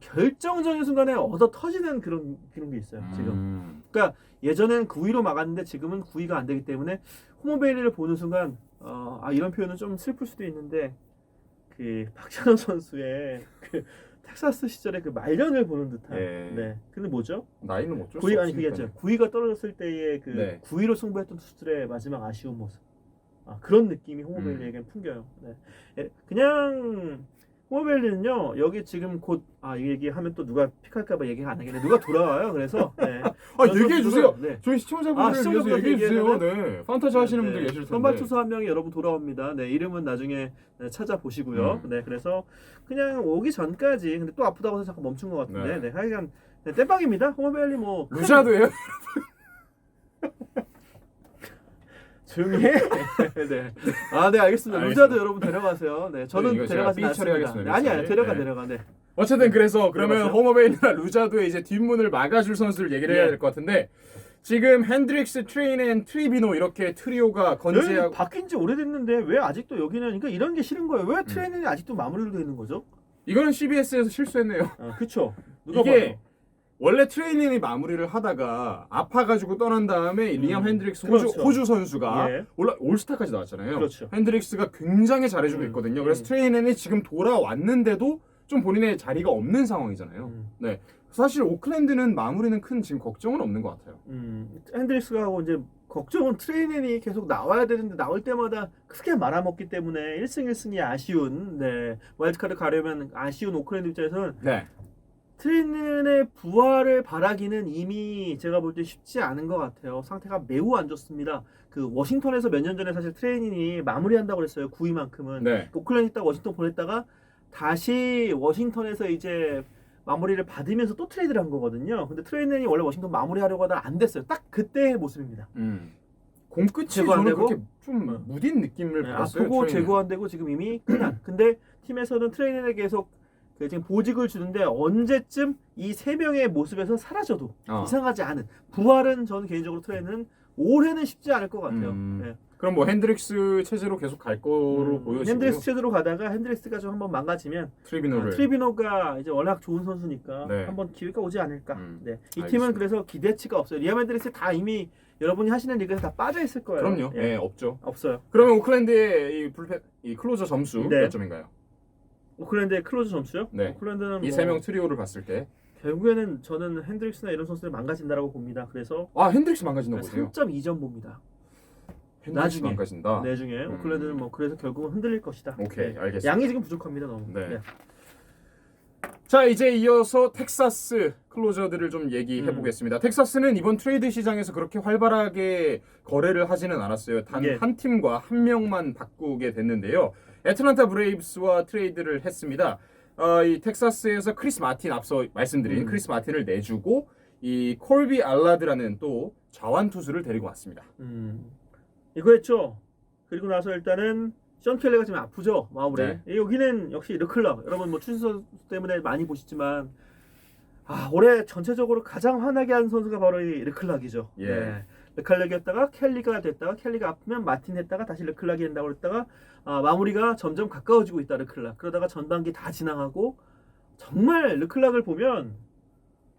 결정적인 순간에 얻어 터지는 그런 게 있어요. 지금. 그러니까 예전엔 9위로 막았는데 지금은 9위가 안 되기 때문에 호머 베일리를 보는 순간 이런 표현은 좀 슬플 수도 있는데 그 박찬호 선수의 그 텍사스 시절의 그 말년을 보는 듯한. 예. 네. 근데 뭐죠? 나이는 어쩔 수 9위 없으니까. 그게 있죠. 9위가 떨어졌을 때의 그 네. 9위로 승부했던 투수들의 마지막 아쉬운 모습. 그런 느낌이 호머 베일리에게는 풍겨요. 네. 그냥 호머 베일리는요. 여기 지금 곧 이 얘기하면 또 누가 픽할까봐 얘기가 안 하겠네. 누가 돌아와요. 그래서 네. 얘기해 주세요. 네. 저희 시청자분들 위해서 얘기해 주세요. 네. 판타지 하시는 분들 계실 텐데. 선발 투수 한 명이 여러분 돌아옵니다. 네, 이름은 나중에 찾아보시고요. 네, 그래서 그냥 오기 전까지 근데 또 아프다고 해서 잠깐 멈춘 것 같은데, 네, 하여간 땜빵입니다. 호머 베일리 뭐 루샤도예요? 조용히 해. 네. 네, 알겠습니다. 루자도 여러분 데려가세요. 네, 저는 이거 제가 데려가지 삐 않습니다. 처리하겠습니다. 아니야, 데려가. 네. 어쨌든 그래서 그러면 들어갔어요? 호머 베일리나 루자도의 이제 뒷문을 막아줄 선수를 얘기를 해야 될 것 같은데 지금 핸드릭스, 트레인 앤 트리비노 이렇게 트리오가 건재하고 여기 바뀐 지 오래됐는데 왜 아직도 여기는 그러니까 이런 게 싫은 거예요. 왜 트레이닝이 아직도 마무리로 되어 있는 거죠? 이거는 CBS에서 실수했네요. 그렇죠. 누가 이게 봐도. 원래 트레이닝이 마무리를 하다가 아파가지고 떠난 다음에 리암 핸드릭스 그렇죠. 호주 선수가 예. 올스타까지 나왔잖아요. 그렇죠. 핸드릭스가 굉장히 잘해주고 있거든요. 그래서 트레이닝이 지금 돌아왔는데도 좀 본인의 자리가 없는 상황이잖아요. 네, 사실 오클랜드는 마무리는 큰 지금 걱정은 없는 것 같아요. 핸드릭스가 하고 이제 걱정은 트레이닝이 계속 나와야 되는데 나올 때마다 크게 말아먹기 때문에 1승 1승이 아쉬운 와일드카드 가려면 아쉬운 오클랜드 입장에서는 네. 트레이닝의 부활을 바라기는 이미 제가 볼 때 쉽지 않은 것 같아요. 상태가 매우 안 좋습니다. 그 워싱턴에서 몇 년 전에 사실 트레이닝이 마무리한다고 그랬어요. 9위만큼은. 네. 오클랜드 있다가 워싱턴 보냈다가 다시 워싱턴에서 이제 마무리를 받으면서 또 트레이드를 한 거거든요. 근데 트레이닝이 원래 워싱턴 마무리하려고 하다가 안 됐어요. 딱 그때의 모습입니다. 공 끝이 제거 안 저는 되고? 그렇게 좀 무딘 느낌을 받았어요. 아프고 트레이닝. 제거 안 되고 지금 이미 끝난. 근데 팀에서는 트레이닝에 계속 지금 보직을 주는데 언제쯤 이 세 명의 모습에서 사라져도 이상하지 않은 부활은 저는 개인적으로 트레이닝은 올해는 쉽지 않을 것 같아요. 네. 그럼 뭐 핸드릭스 체제로 계속 갈 거로 보여지고요. 핸드릭스 체제로 가다가 핸드릭스가 좀 한번 망가지면 트리비노를 트리비노가 이제 워낙 좋은 선수니까 네. 한번 기회가 오지 않을까. 네. 이 알겠습니다. 팀은 그래서 기대치가 없어요. 리암 핸드릭스 다 이미 여러분이 하시는 리그에서 다 빠져 있을 거예요. 그럼요. 예, 없죠. 없어요. 그러면 오클랜드의 이 클로저 점수 네. 몇 점인가요? 오클랜드의 클로즈 점수요? 네. 오클랜드는 이 세 명 트리오를 봤을 때 결국에는 저는 핸드릭스나 이런 선수들 망가진다라고 봅니다. 그래서 핸드릭스 망가진다고 보세요. 3.2점 봅니다. 핸드릭스 나중에. 망가진다. 나중에 오클랜드는 뭐 그래서 결국은 흔들릴 것이다. 오케이, 네. 알겠습니다. 양이 지금 부족합니다. 너무. 네. 자, 이제 이어서 텍사스 클로저들을 좀 얘기해 보겠습니다. 텍사스는 이번 트레이드 시장에서 그렇게 활발하게 거래를 하지는 않았어요. 단 예. 한 팀과 한 명만 바꾸게 됐는데요. 애틀란타 브레이브스와 트레이드를 했습니다. 이 텍사스에서 크리스 마틴 앞서 말씀드린 크리스 마틴을 내주고 이 콜비 알라드라는 또 좌완 투수를 데리고 왔습니다. 이거 했죠. 그리고 나서 일단은 션 켈리가 지금 아프죠. 마무리. 네. 여기는 역시 르클락. 여러분 뭐 추신선 때문에 많이 보시지만 올해 전체적으로 가장 화나게 한 선수가 바로 이 르클락이죠. 예. 네. 르클락이었다가 켈리가 됐다가 켈리가 아프면 마틴 했다가 다시 르클락이 된다고 그랬다가 마무리가 점점 가까워지고 있다 르클락. 그러다가 전반기 다 지나가고 정말 르클락을 보면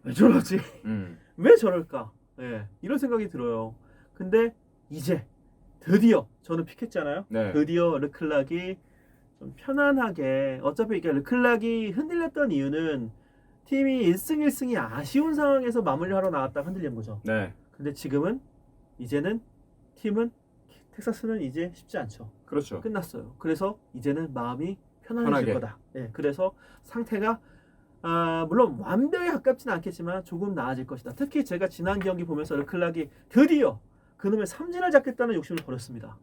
왜 저러지? 왜 저럴까? 예, 이런 생각이 들어요. 근데 이제 드디어 저는 픽했잖아요. 네. 드디어 르클락이 좀 편안하게 어차피 이게 르클락이 흔들렸던 이유는 팀이 1승 1승이 아쉬운 상황에서 마무리를 하러 나왔다가 흔들린 거죠. 네. 근데 지금은 이제는 팀은 텍사스는 이제 쉽지 않죠. 그렇죠. 끝났어요. 그래서 이제는 마음이 편안해질 편하게. 거다. 예, 그래서 상태가 물론 완벽에 가깝지는 않겠지만 조금 나아질 것이다. 특히 제가 지난 경기 보면서 르클락이 드디어 그놈의 삼진을 잡겠다는 욕심을 버렸습니다.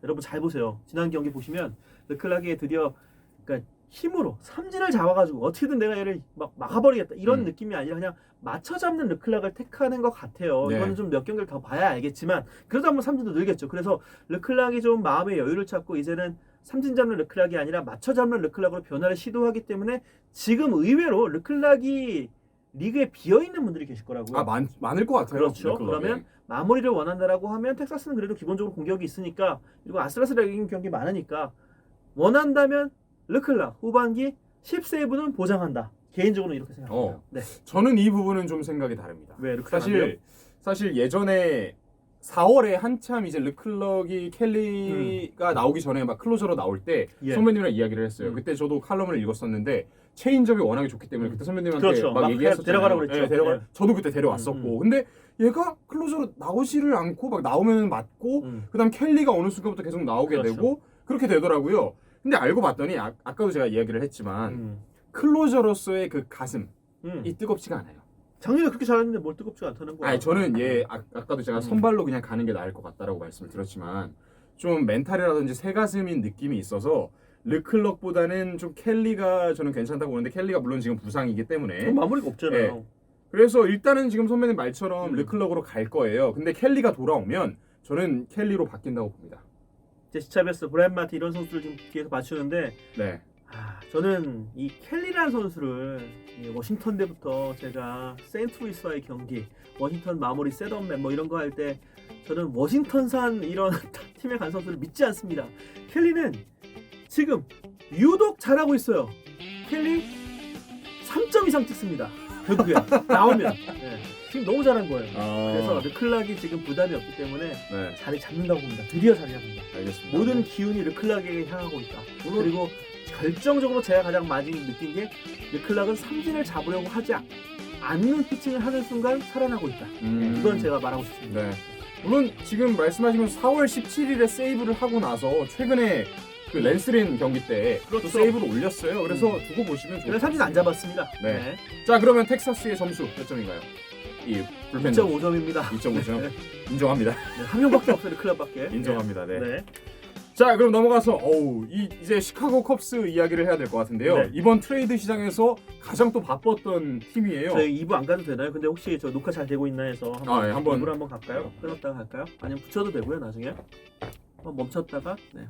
여러분 잘 보세요. 지난 경기 보시면 르클락이 드디어 그러니까 힘으로 삼진을 잡아가지고 어떻게든 내가 얘를 막 막아버리겠다 이런 느낌이 아니라 그냥 맞춰 잡는 르클락을 택하는 것 같아요. 네. 이거는 좀 몇 경기를 더 봐야 알겠지만 그래도 한번 삼진도 늘겠죠. 그래서 르클락이 좀 마음의 여유를 찾고 이제는 삼진 잡는 르클락이 아니라 맞춰 잡는 르클락으로 변화를 시도하기 때문에 지금 의외로 르클락이 리그에 비어있는 분들이 계실 거라고요. 많을 것 같아요. 그렇죠. 르클락이. 그러면 마무리를 원한다라고 하면 텍사스는 그래도 기본적으로 공격이 있으니까 그리고 아슬아슬하게 이긴 경기 많으니까 원한다면 르클락 후반기 10세이브는 보장한다. 개인적으로는 이렇게 생각합니다. 네. 저는 이 부분은 좀 생각이 다릅니다. 왜 르클락 사실 예전에 4월에 한참 이제 르클럭이 켈리가 나오기 전에 막 클로저로 나올 때 예. 선배님이랑 이야기를 했어요. 그때 저도 칼럼을 읽었었는데 체인점이 워낙에 좋기 때문에 그때 선배님한테 그렇죠. 막 얘기했었잖아요. 데려가라고 그랬죠. 네, 네. 저도 그때 데려왔었고. 근데 얘가 클로저로 나오지를 않고 막 나오면 맞고 그다음 켈리가 어느 순간부터 계속 나오게 그렇죠. 되고 그렇게 되더라고요. 근데 알고 봤더니 아까도 제가 이야기를 했지만 클로저로서의 그 가슴이 뜨겁지가 않아요. 작년에 그렇게 잘했는데 뭘 뜨겁지가 않다는 거야. 아니 저는 아까도 제가 선발로 그냥 가는 게 나을 것 같다라고 말씀을 드렸지만 좀 멘탈이라든지 새가슴인 느낌이 있어서 르클럭보다는 좀 켈리가 저는 괜찮다고 보는데 켈리가 물론 지금 부상이기 때문에 그럼 마무리가 없잖아요. 네. 그래서 일단은 지금 선배님 말처럼 르클럭으로 갈 거예요. 근데 켈리가 돌아오면 저는 켈리로 바뀐다고 봅니다. 제시 차베스, 브라이언 마티 이런 선수들 지금 뒤에서 맞추는데 네. 저는 이 켈리라는 선수를 이 워싱턴 때부터 제가 세인트루이스와의 경기, 워싱턴 마무리 셋업맨 뭐 이런 거 할 때 저는 워싱턴산 이런 팀에 간 선수를 믿지 않습니다. 켈리는 지금 유독 잘하고 있어요. 켈리 3점 이상 찍습니다. 결국에 나오면 네. 지금 너무 잘한 거예요. 그래서 르클락이 지금 부담이 없기 때문에 네. 자리 잡는다고 봅니다. 드디어 자리 잡는다. 알겠습니다. 모든 기운이 르클락에게 향하고 있다. 그리고 결정적으로 제가 가장 많이 느낀 게 르클락은 삼진을 잡으려고 하지 않는 피칭을 하는 순간 살아나고 있다. 이건 제가 말하고 싶습니다. 네. 물론 지금 말씀하신 4월 17일에 세이브를 하고 나서 최근에 그 랜스린 경기 때 또 그렇죠. 세이브를 올렸어요. 그래서 두고 보시면 좋을 제가 것 삼진 안 같습니다. 잡았습니다. 네. 자, 그러면 텍사스의 점수 몇 점인가요? 이 불펜 2.5점입니다. 2.5점. 네. 인정합니다. 네, 한 명밖에 없어요. 르클락밖에. 인정합니다. 네. 네. 자, 그럼 넘어가서 이제 시카고 컵스 이야기를 해야 될 것 같은데요. 네. 이번 트레이드 시장에서 가장 또 바빴던 팀이에요. 저희 2부 안 가도 되나요? 근데 혹시 저 녹화 잘 되고 있나 해서 한번 예, 한번 2부로 한번 갈까요? 끊었다가 갈까요? 아니면 붙여도 되고요. 나중에 한번 멈췄다가 네.